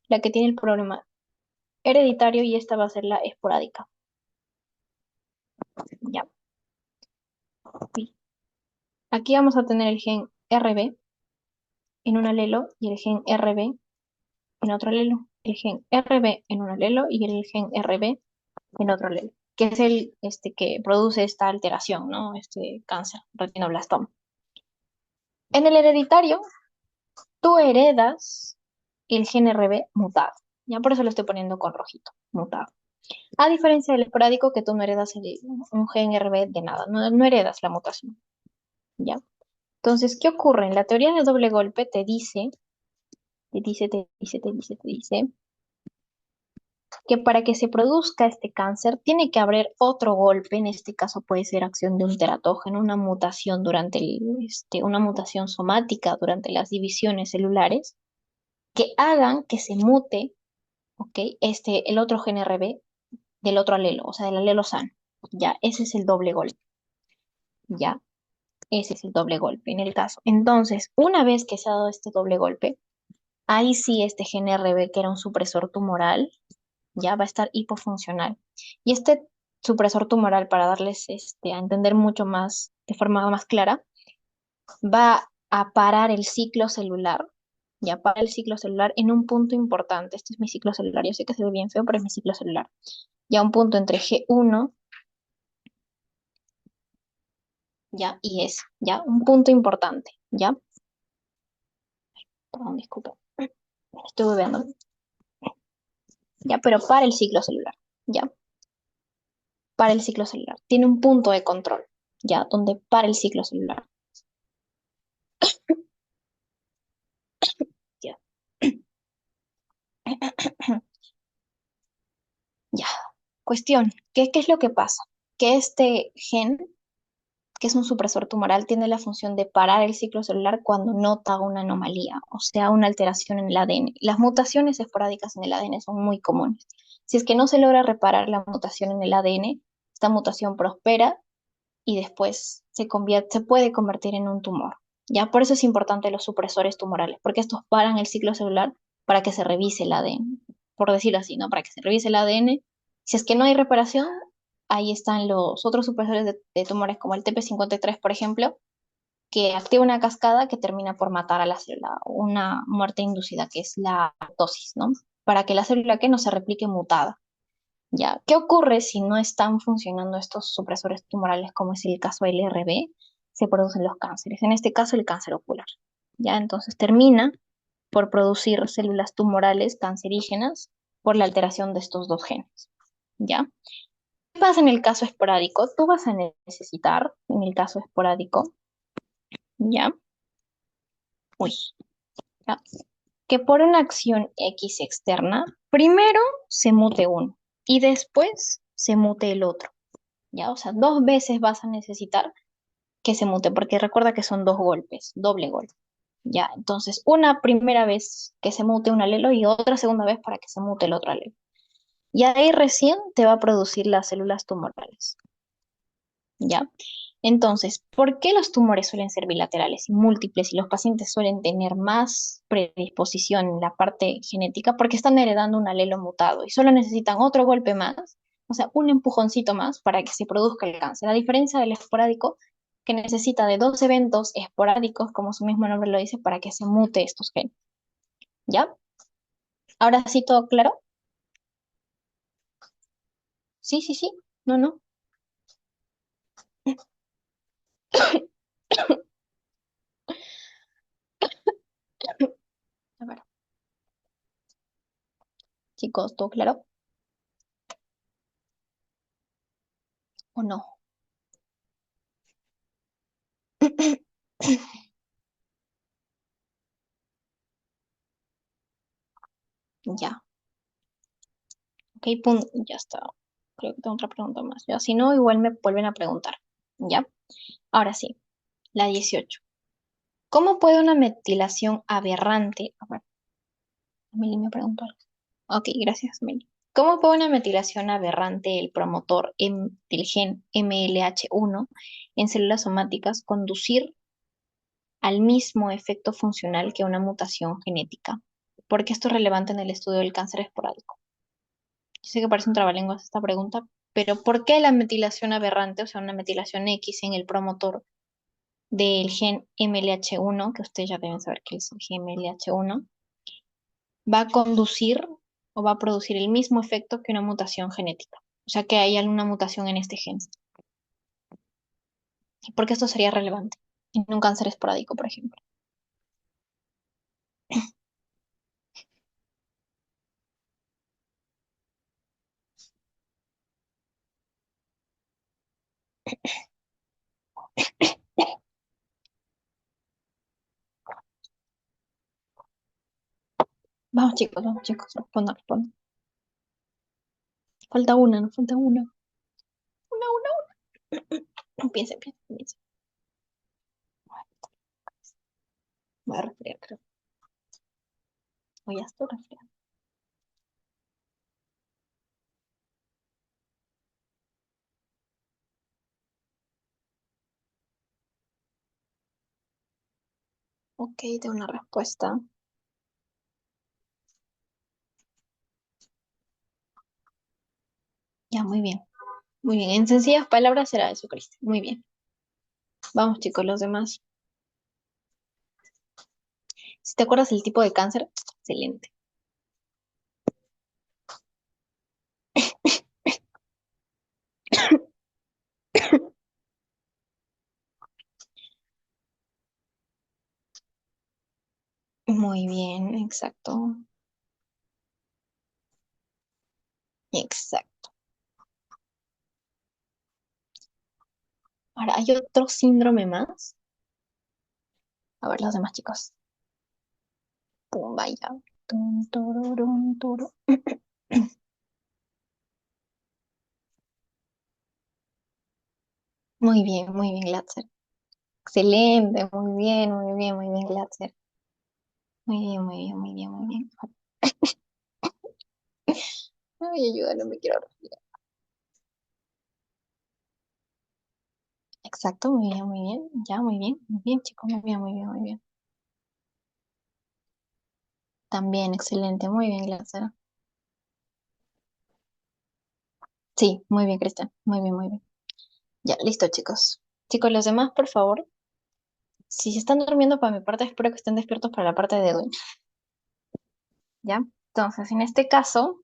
la que tiene el problema hereditario y esta va a ser la esporádica. Ya. Sí. Aquí vamos a tener el gen RB en un alelo y el gen RB en otro alelo. El gen RB en un alelo y el gen RB en otro alelo, que es el que produce esta alteración, ¿no? Este cáncer, retinoblastoma. En el hereditario, tú heredas el gen RB mutado. Ya por eso lo estoy poniendo con rojito, mutado. A diferencia del esporádico, que tú no heredas un gen RB de nada, no heredas la mutación, ¿ya? Entonces, ¿qué ocurre? En la teoría de doble golpe te dice que para que se produzca este cáncer tiene que haber otro golpe, en este caso puede ser acción de un teratógeno, una mutación una mutación somática durante las divisiones celulares, que hagan que se mute, ¿ok? El otro gen RB del otro alelo, o sea, del alelo sano. Ya, ese es el doble golpe. Ya, ese es el doble golpe en el caso. Entonces, una vez que se ha dado este doble golpe, ahí sí este gen RB, que era un supresor tumoral, ya va a estar hipofuncional. Y este supresor tumoral, para darles a entender mucho más, de forma más clara, va a parar el ciclo celular, ya para el ciclo celular en un punto importante. Este es mi ciclo celular. Yo sé que se ve bien feo, pero es mi ciclo celular. Ya un punto entre G1, ya, y S, ya, un punto importante, ya. Perdón, disculpa. Estoy bebiendo. Ya, pero para el ciclo celular, ya, para el ciclo celular. Tiene un punto de control, ya, donde para el ciclo celular. Ya. Ya. Cuestión, ¿qué es lo que pasa? Que este gen, que es un supresor tumoral, tiene la función de parar el ciclo celular cuando nota una anomalía, o sea, una alteración en el ADN. Las mutaciones esporádicas en el ADN son muy comunes. Si es que no se logra reparar la mutación en el ADN, esta mutación prospera y después se puede convertir en un tumor. Ya por eso es importante los supresores tumorales, porque estos paran el ciclo celular para que se revise el ADN, por decirlo así, ¿no? Para que se revise el ADN. Si es que no hay reparación, ahí están los otros supresores de tumores como el TP53, por ejemplo, que activa una cascada que termina por matar a la célula, una muerte inducida, que es la apoptosis, ¿no? Para que la célula que no se replique mutada. ¿Ya? ¿Qué ocurre si no están funcionando estos supresores tumorales, como es el caso del RB? Se producen los cánceres, en este caso el cáncer ocular. ¿Ya? Entonces termina por producir células tumorales cancerígenas por la alteración de estos dos genes. ¿Ya? ¿Qué pasa en el caso esporádico? Tú vas a necesitar, en el caso esporádico, ¿ya? Uy, ¿ya? Que por una acción X externa, primero se mute uno y después se mute el otro. ¿Ya? O sea, dos veces vas a necesitar que se mute, porque recuerda que son dos golpes, doble golpe. ¿Ya? Entonces, una primera vez que se mute un alelo y otra segunda vez para que se mute el otro alelo. Y ahí recién te va a producir las células tumorales. ¿Ya? Entonces, ¿por qué los tumores suelen ser bilaterales y múltiples y los pacientes suelen tener más predisposición en la parte genética? Porque están heredando un alelo mutado y solo necesitan otro golpe más, o sea, un empujoncito más para que se produzca el cáncer. A diferencia del esporádico, que necesita de dos eventos esporádicos, como su mismo nombre lo dice, para que se mute estos genes. ¿Ya? Ahora sí, ¿todo claro? Sí, sí, sí. No, no. A ver, chicos, ¿todo claro? ¿O no? Ya. Ok, pum, ya está. Creo que tengo otra pregunta más. Ya, si no, igual me vuelven a preguntar. ¿Ya? Ahora sí, la 18. ¿Cómo puede una metilación aberrante? A ver, Meli me preguntó algo. Ok, gracias, Meli. ¿Cómo puede una metilación aberrante del promotor del gen MLH1 en células somáticas conducir al mismo efecto funcional que una mutación genética? Porque esto es relevante en el estudio del cáncer esporádico. Yo sé que parece un trabalenguas esta pregunta, pero ¿por qué la metilación aberrante, o sea, una metilación X en el promotor del gen MLH1, que ustedes ya deben saber que es el gen MLH1, va a conducir o va a producir el mismo efecto que una mutación genética? O sea, que hay alguna mutación en este gen. ¿Y por qué esto sería relevante en un cáncer esporádico, por ejemplo? Vamos chicos, respondan, respondan. Falta una, nos falta una. Una. Piensen, piensen, piensen. Voy a resfriar, creo. Voy a estar resfriando. Ok, tengo una respuesta. Ya, muy bien. Muy bien. En sencillas palabras será Jesucristo. Muy bien. Vamos, chicos, los demás. Si te acuerdas el tipo de cáncer, excelente. Muy bien, exacto. Exacto. Ahora, hay otro síndrome más. A ver, los demás chicos. Pum, vaya. Tum, tururum, turu. Muy bien, Glatzer. Excelente, muy bien, muy bien, muy bien, Glatzer. Muy bien, muy bien, muy bien, muy bien. Ay, ayuda, no me quiero respirar. Exacto, muy bien, muy bien. Ya, muy bien, chicos, muy bien, muy bien, muy bien. También, excelente, muy bien, Lázaro. Sí, muy bien, Cristian, muy bien, muy bien. Ya, listo, chicos. Chicos, los demás, por favor, si se están durmiendo para mi parte, espero que estén despiertos para la parte de Edwin, ¿ya? Entonces, en este caso,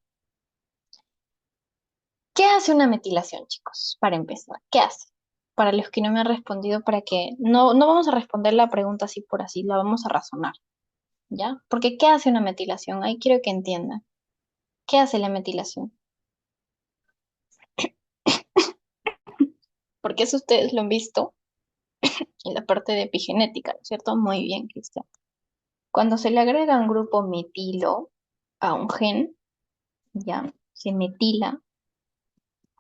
¿qué hace una metilación, chicos? Para empezar, ¿qué hace? Para los que no me han respondido, para que no vamos a responder la pregunta así por así, la vamos a razonar, ¿ya? Porque ¿qué hace una metilación? Ahí quiero que entiendan. ¿Qué hace la metilación? Porque eso ustedes lo han visto en la parte de epigenética, ¿no es cierto? Muy bien, Cristian. Cuando se le agrega un grupo metilo a un gen, ya se metila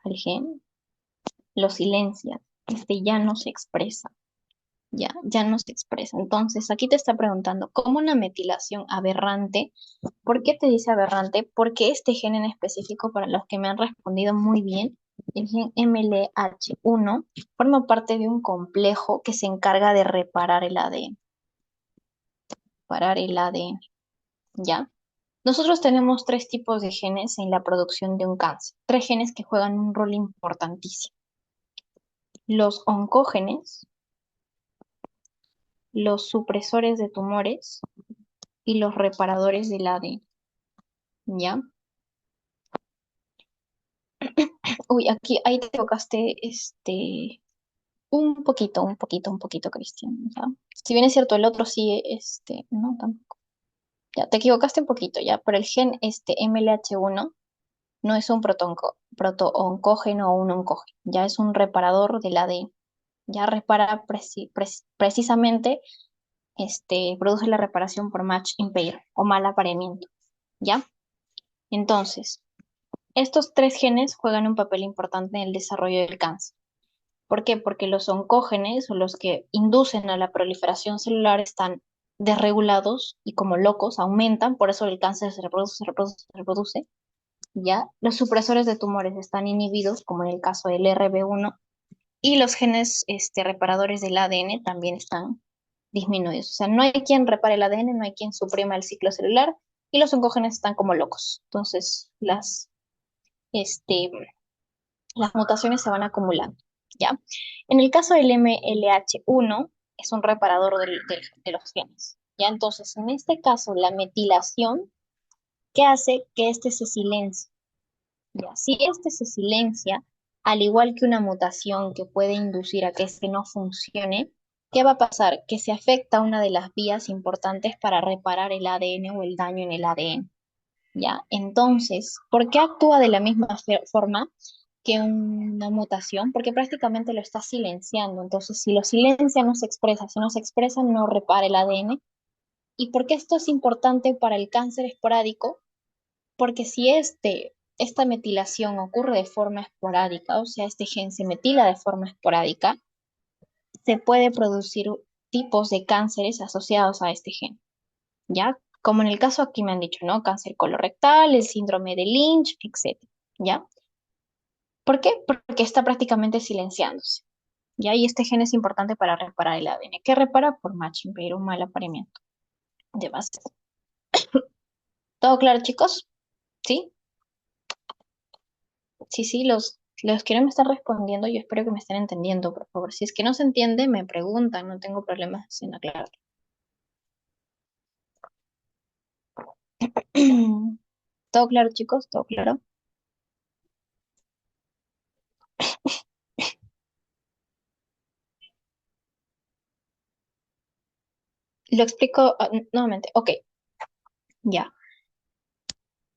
al gen, lo silencia, este ya no se expresa, ya no se expresa. Entonces, aquí te está preguntando, ¿cómo una metilación aberrante? ¿Por qué te dice aberrante? Porque este gen en específico, para los que me han respondido muy bien, el gen MLH1 forma parte de un complejo que se encarga de reparar el ADN, parar el ADN, ¿ya? Nosotros tenemos tres tipos de genes en la producción de un cáncer, tres genes que juegan un rol importantísimo. Los oncógenes, los supresores de tumores y los reparadores del ADN, ¿ya? Uy, aquí, ahí te equivocaste, un poquito, Cristian, ¿ya? Si bien es cierto, el otro sí, no, tampoco. Ya, te equivocaste un poquito, ¿ya? Pero el gen, MLH1 no es un proto-oncógeno o un oncógeno, ya es un reparador del ADN. Ya repara precisamente, produce la reparación por match impair o mal apareamiento, ¿ya? Entonces, estos tres genes juegan un papel importante en el desarrollo del cáncer. ¿Por qué? Porque los oncógenes o los que inducen a la proliferación celular están desregulados y como locos aumentan, por eso el cáncer se reproduce, se reproduce, se reproduce, ¿ya? Los supresores de tumores están inhibidos, como en el caso del RB1, y los genes reparadores del ADN también están disminuidos. O sea, no hay quien repare el ADN, no hay quien suprima el ciclo celular y los oncógenos están como locos. Entonces, este, las mutaciones se van acumulando, ¿ya? En el caso del MLH1, es un reparador de los genes, ¿ya? Entonces, en este caso, la metilación, ¿qué hace? Que este se silencie, ¿ya? Si este se silencia, al igual que una mutación que puede inducir a que este no funcione, ¿qué va a pasar? Que se afecta una de las vías importantes para reparar el ADN o el daño en el ADN, ¿ya? Entonces, ¿por qué actúa de la misma forma que una mutación? Porque prácticamente lo está silenciando. Entonces, si lo silencia, no se expresa. Si no se expresa, no repara el ADN. ¿Y por qué esto es importante para el cáncer esporádico? Porque si esta metilación ocurre de forma esporádica, o sea, este gen se metila de forma esporádica, se puede producir tipos de cánceres asociados a este gen, ¿ya? Como en el caso aquí me han dicho, ¿no? Cáncer colorectal, el síndrome de Lynch, etcétera, ¿ya? ¿Por qué? Porque está prácticamente silenciándose, ¿ya? Y este gen es importante para reparar el ADN. ¿Qué repara? Por matching, pero un mal apareamiento de bases. ¿Todo claro, chicos? ¿Sí? Sí, sí, los que no me están respondiendo, yo espero que me estén entendiendo, por favor. Si es que no se entiende, me preguntan, no tengo problemas en aclarar. ¿Todo claro, chicos? ¿Todo claro? Lo explico nuevamente. Ok, ya.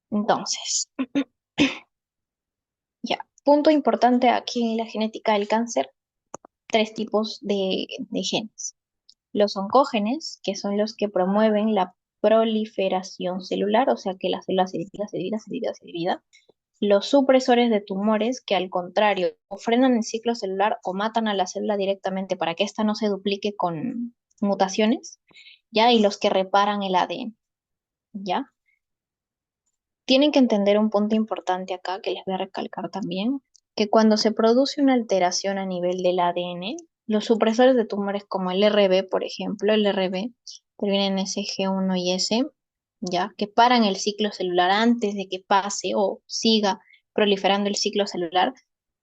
Entonces, ya. Punto importante aquí en la genética del cáncer, tres tipos de genes. Los oncógenes, que son los que promueven la proliferación celular, o sea que la célula se divida, se divida, se divida, se divida. Los supresores de tumores, que al contrario, o frenan el ciclo celular o matan a la célula directamente para que ésta no se duplique con mutaciones, ¿ya? Y los que reparan el ADN, ¿ya? Tienen que entender un punto importante acá que les voy a recalcar también, que cuando se produce una alteración a nivel del ADN, Los supresores de tumores como el RB, por ejemplo, el RB, intervienen en SG1 y S, ya, que paran el ciclo celular antes de que pase o siga proliferando el ciclo celular,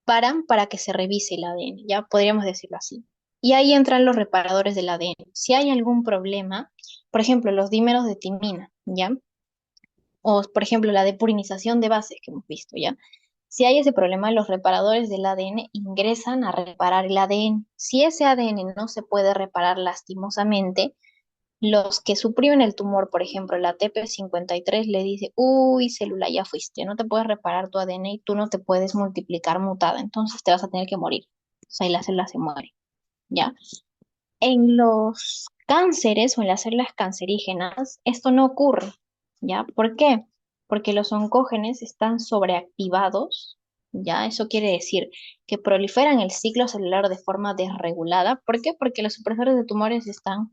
paran para que se revise el ADN, ya podríamos decirlo así. Y ahí entran los reparadores del ADN. Si hay algún problema, por ejemplo, los dímeros de timina, ¿ya? O, por ejemplo, la depurinización de bases que hemos visto, ¿ya? Si hay ese problema, los reparadores del ADN ingresan a reparar el ADN. Si ese ADN no se puede reparar lastimosamente, los que suprimen el tumor, por ejemplo, la TP53 le dice, uy, célula, ya fuiste, no te puedes reparar tu ADN y tú no te puedes multiplicar mutada, entonces te vas a tener que morir. O sea, y la célula se muere, ¿ya? En los cánceres o en las células cancerígenas, esto no ocurre, ¿ya? ¿Por qué? Porque los oncógenes están sobreactivados, ¿ya? Eso quiere decir que proliferan el ciclo celular de forma desregulada. ¿Por qué? Porque los supresores de tumores están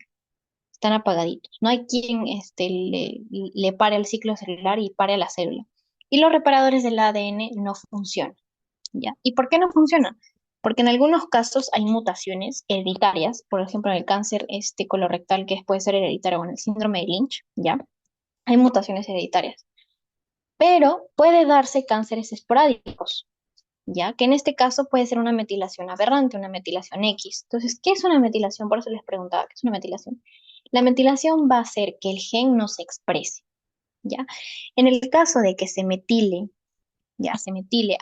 apagaditos. No hay quien le pare el ciclo celular y pare a la célula. Y los reparadores del ADN no funcionan. ¿Ya? ¿Y por qué no funciona? Porque en algunos casos hay mutaciones hereditarias, por ejemplo, en el cáncer colorectal, que puede ser hereditario, o en el síndrome de Lynch, ¿ya? Hay mutaciones hereditarias. Pero puede darse cánceres esporádicos, ¿ya? Que en este caso puede ser una metilación aberrante, una metilación X. Entonces, ¿qué es una metilación? Por eso les preguntaba, ¿qué es una metilación? La metilación va a hacer que el gen no se exprese, ¿ya? En el caso de que se metile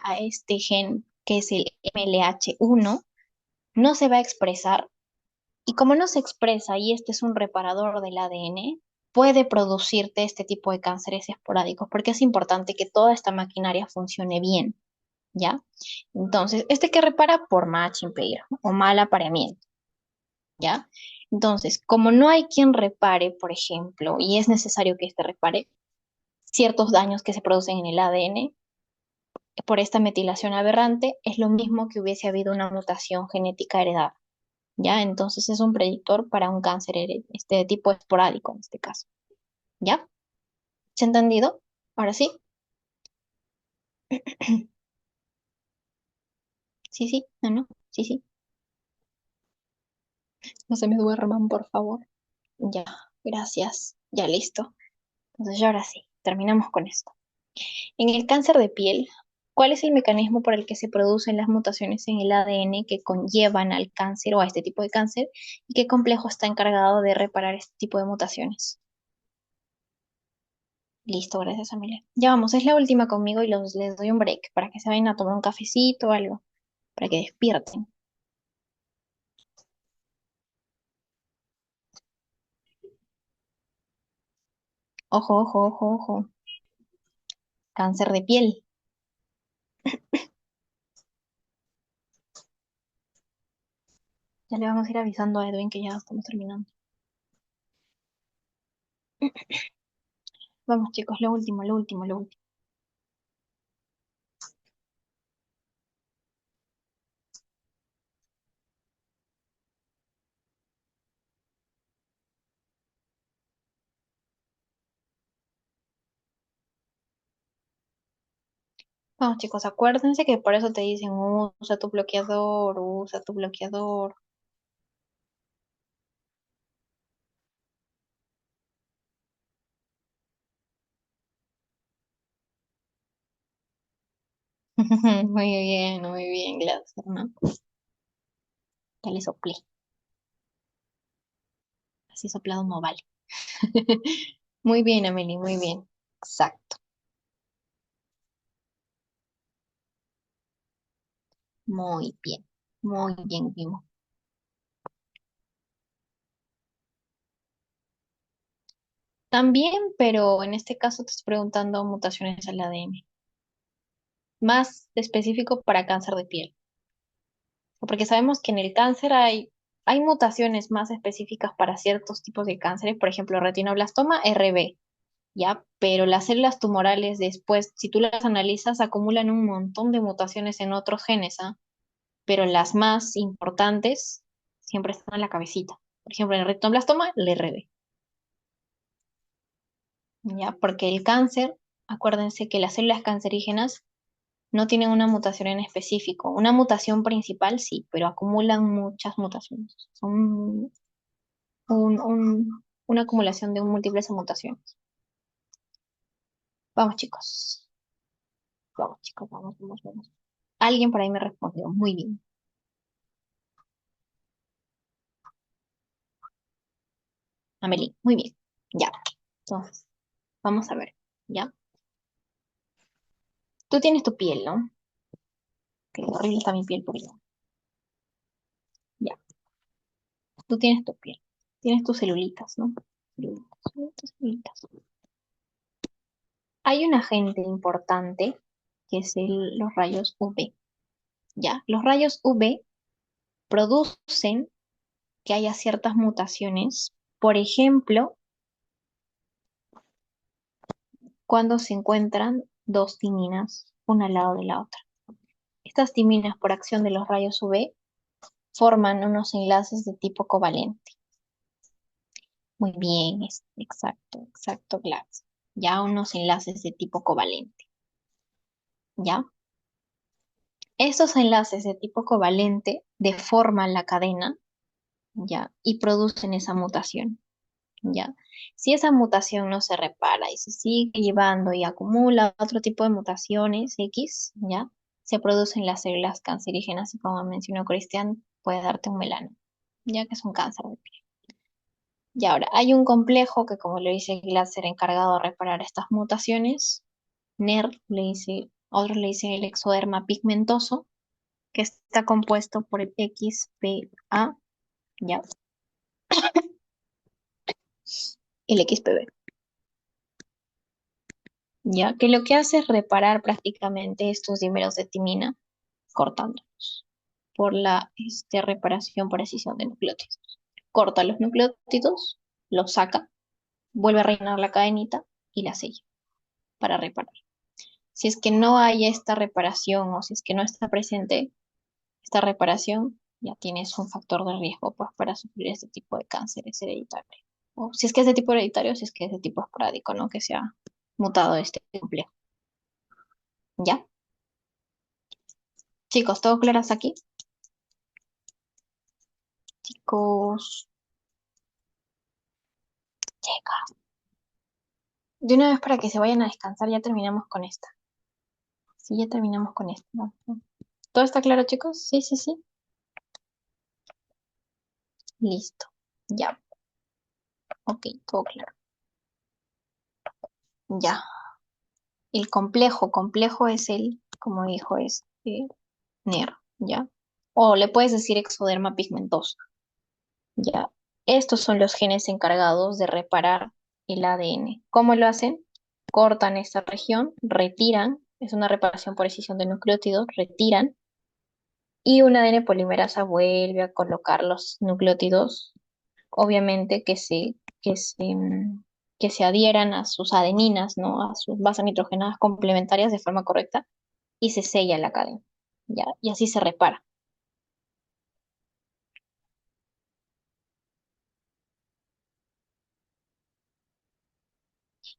a este gen que es el MLH1, no se va a expresar y como no se expresa y este es un reparador del ADN, puede producirte este tipo de cánceres esporádicos porque es importante que toda esta maquinaria funcione bien, ¿ya? Entonces, este que repara por matching pair o mal apareamiento, ¿ya? Entonces, como no hay quien repare, por ejemplo, y es necesario que este repare ciertos daños que se producen en el ADN, por esta metilación aberrante, es lo mismo que hubiese habido una mutación genética heredada, ¿ya? Entonces es un predictor para un cáncer de tipo esporádico en este caso, ¿ya? ¿Se ha entendido? Ahora sí. Sí, sí, no, no, sí, sí. No se me duerman, por favor. Ya, gracias. Ya listo. Entonces ya ahora sí, terminamos con esto. En el cáncer de piel, ¿cuál es el mecanismo por el que se producen las mutaciones en el ADN que conllevan al cáncer o a este tipo de cáncer? ¿Y qué complejo está encargado de reparar este tipo de mutaciones? Listo, gracias, Amelia. Ya vamos, es la última conmigo y les doy un break para que se vayan a tomar un cafecito o algo, para que despierten. Ojo, ojo, ojo, ojo. Cáncer de piel. Ya le vamos a ir avisando a Edwin que ya estamos terminando. Vamos, chicos, lo último, lo último, lo último. Vamos, chicos, acuérdense que por eso te dicen, usa tu bloqueador, usa tu bloqueador. muy bien, Gladys, ¿no? Ya le soplé. Así soplado no vale. Muy bien, Amelie, muy bien. Exacto. Muy bien. Muy bien, Vimo. También, pero en este caso te estoy preguntando mutaciones al ADN. Más específico para cáncer de piel. Porque sabemos que en el cáncer hay mutaciones más específicas para ciertos tipos de cánceres, por ejemplo, retinoblastoma RB, ¿ya? Pero las células tumorales después, si tú las analizas, acumulan un montón de mutaciones en otros genes, ¿ah? Pero las más importantes siempre están en la cabecita. Por ejemplo, en el retinoblastoma, el RB, ¿ya? Porque el cáncer, acuérdense que las células cancerígenas No tienen una mutación en específico. Una mutación principal sí, pero acumulan muchas mutaciones. Son una acumulación de múltiples mutaciones. Vamos, chicos. Vamos, chicos, vamos, vamos, vamos. Alguien por ahí me respondió. Muy bien. Amelie, muy bien. Ya. Entonces, vamos a ver. ¿Ya? Tú tienes tu piel, ¿no? Que horrible está mi piel por allá. Ya. Tú tienes tu piel. Tienes tus celulitas, ¿no? Celulitas, celulitas, celulitas. Hay un agente importante que es los rayos UV. Ya. Los rayos UV producen que haya ciertas mutaciones. Por ejemplo, cuando se encuentran dos timinas una al lado de la otra. Estas timinas, por acción de los rayos UV, forman unos enlaces de tipo covalente. Muy bien, exacto, exacto, Glass. Ya unos enlaces de tipo covalente. ¿Ya? Estos enlaces de tipo covalente deforman la cadena, ¿ya? Y producen esa mutación, ¿ya? Si esa mutación no se repara y se sigue llevando y acumula otro tipo de mutaciones X, ¿ya? Se producen las células cancerígenas y como mencionó Cristian, puede darte un melano, ya que es un cáncer de piel. Y ahora, hay un complejo que, como le dice Glasser, encargado de reparar estas mutaciones. NER, otros le dicen el exoderma pigmentoso, que está compuesto por el XPA, ya, el XPB, ya, que lo que hace es reparar prácticamente estos dímeros de timina, cortándolos por la reparación por escisión de nucleótidos. Corta los nucleótidos, los saca, vuelve a rellenar la cadenita y la sella para reparar. Si es que no hay esta reparación o si es que no está presente esta reparación, ya tienes un factor de riesgo pues, para sufrir este tipo de cánceres hereditarios. O si es que es de tipo hereditario, si es que es de tipo esporádico, ¿no? Que se ha mutado este complejo. ¿Ya? Chicos, ¿todo claro hasta aquí? Chicos, chicas. De una vez para que se vayan a descansar, ya terminamos con esta. Sí, ya terminamos con esta. ¿No? ¿Todo está claro, chicos? Sí, sí, sí. Listo. Ya. Ok, todo claro. Ya. El complejo es el, como dijo, es NER, ¿ya? O le puedes decir exoderma pigmentoso, ¿ya? Estos son los genes encargados de reparar el ADN. ¿Cómo lo hacen? Cortan esta región, retiran, es una reparación por escisión de nucleótidos, retiran, y una ADN polimerasa vuelve a colocar los nucleótidos, obviamente que se adhieran a sus adeninas, ¿no? A sus bases nitrogenadas complementarias de forma correcta y se sella la cadena, ¿ya? Y así se repara.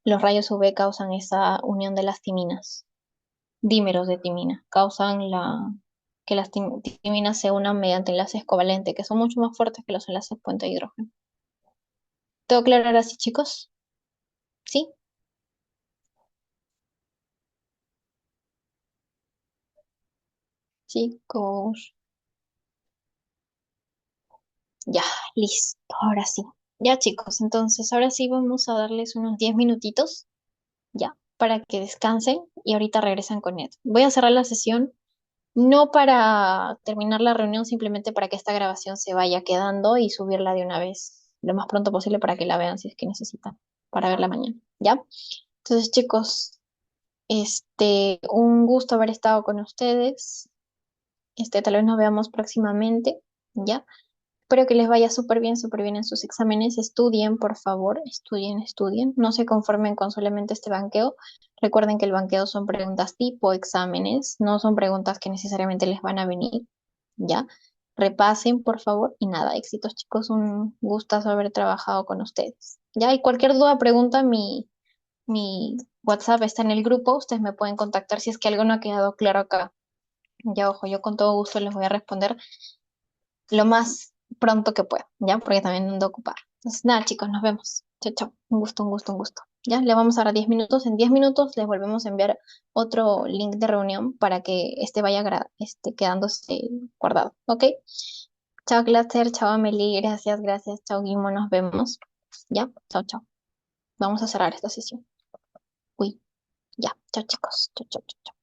Los rayos UV causan esa unión de las timinas, dímeros de timina, causan que las timinas se unan mediante enlaces covalentes, que son mucho más fuertes que los enlaces puente de hidrógeno. ¿Todo claro ahora sí, chicos? ¿Sí? Chicos. Ya, listo, ahora sí. Ya, chicos, entonces ahora sí vamos a darles unos 10 minutitos, ya, para que descansen y ahorita regresan con Ed. Voy a cerrar la sesión. No para terminar la reunión, simplemente para que esta grabación se vaya quedando y subirla de una vez lo más pronto posible para que la vean si es que necesitan, para verla mañana, ¿ya? Entonces, chicos, un gusto haber estado con ustedes. Tal vez nos veamos próximamente, ¿ya? Espero que les vaya súper bien en sus exámenes. Estudien, por favor, estudien, estudien. No se conformen con solamente este banqueo. Recuerden que el banqueo son preguntas tipo exámenes, no son preguntas que necesariamente les van a venir, ¿ya? Repasen, por favor, y nada, éxitos, chicos. Un gustazo haber trabajado con ustedes. ¿Ya? Y cualquier duda, pregunta, Mi WhatsApp está en el grupo, ustedes me pueden contactar si es que algo no ha quedado claro acá. Ya, ojo, yo con todo gusto les voy a responder lo más pronto que pueda, ¿ya? Porque también ando ocupada. Entonces, nada, chicos, nos vemos. Chao, chao. Un gusto, un gusto, un gusto. Ya, le vamos a dar 10 minutos. En 10 minutos les volvemos a enviar otro link de reunión para que este vaya quedándose guardado, ¿ok? Chao, Glaser, chao, Amelie, gracias, gracias, chao, Guimo, nos vemos. Ya, chao, chao. Vamos a cerrar esta sesión. Uy, ya, chao, chicos. Chao, chao, chao. Chao.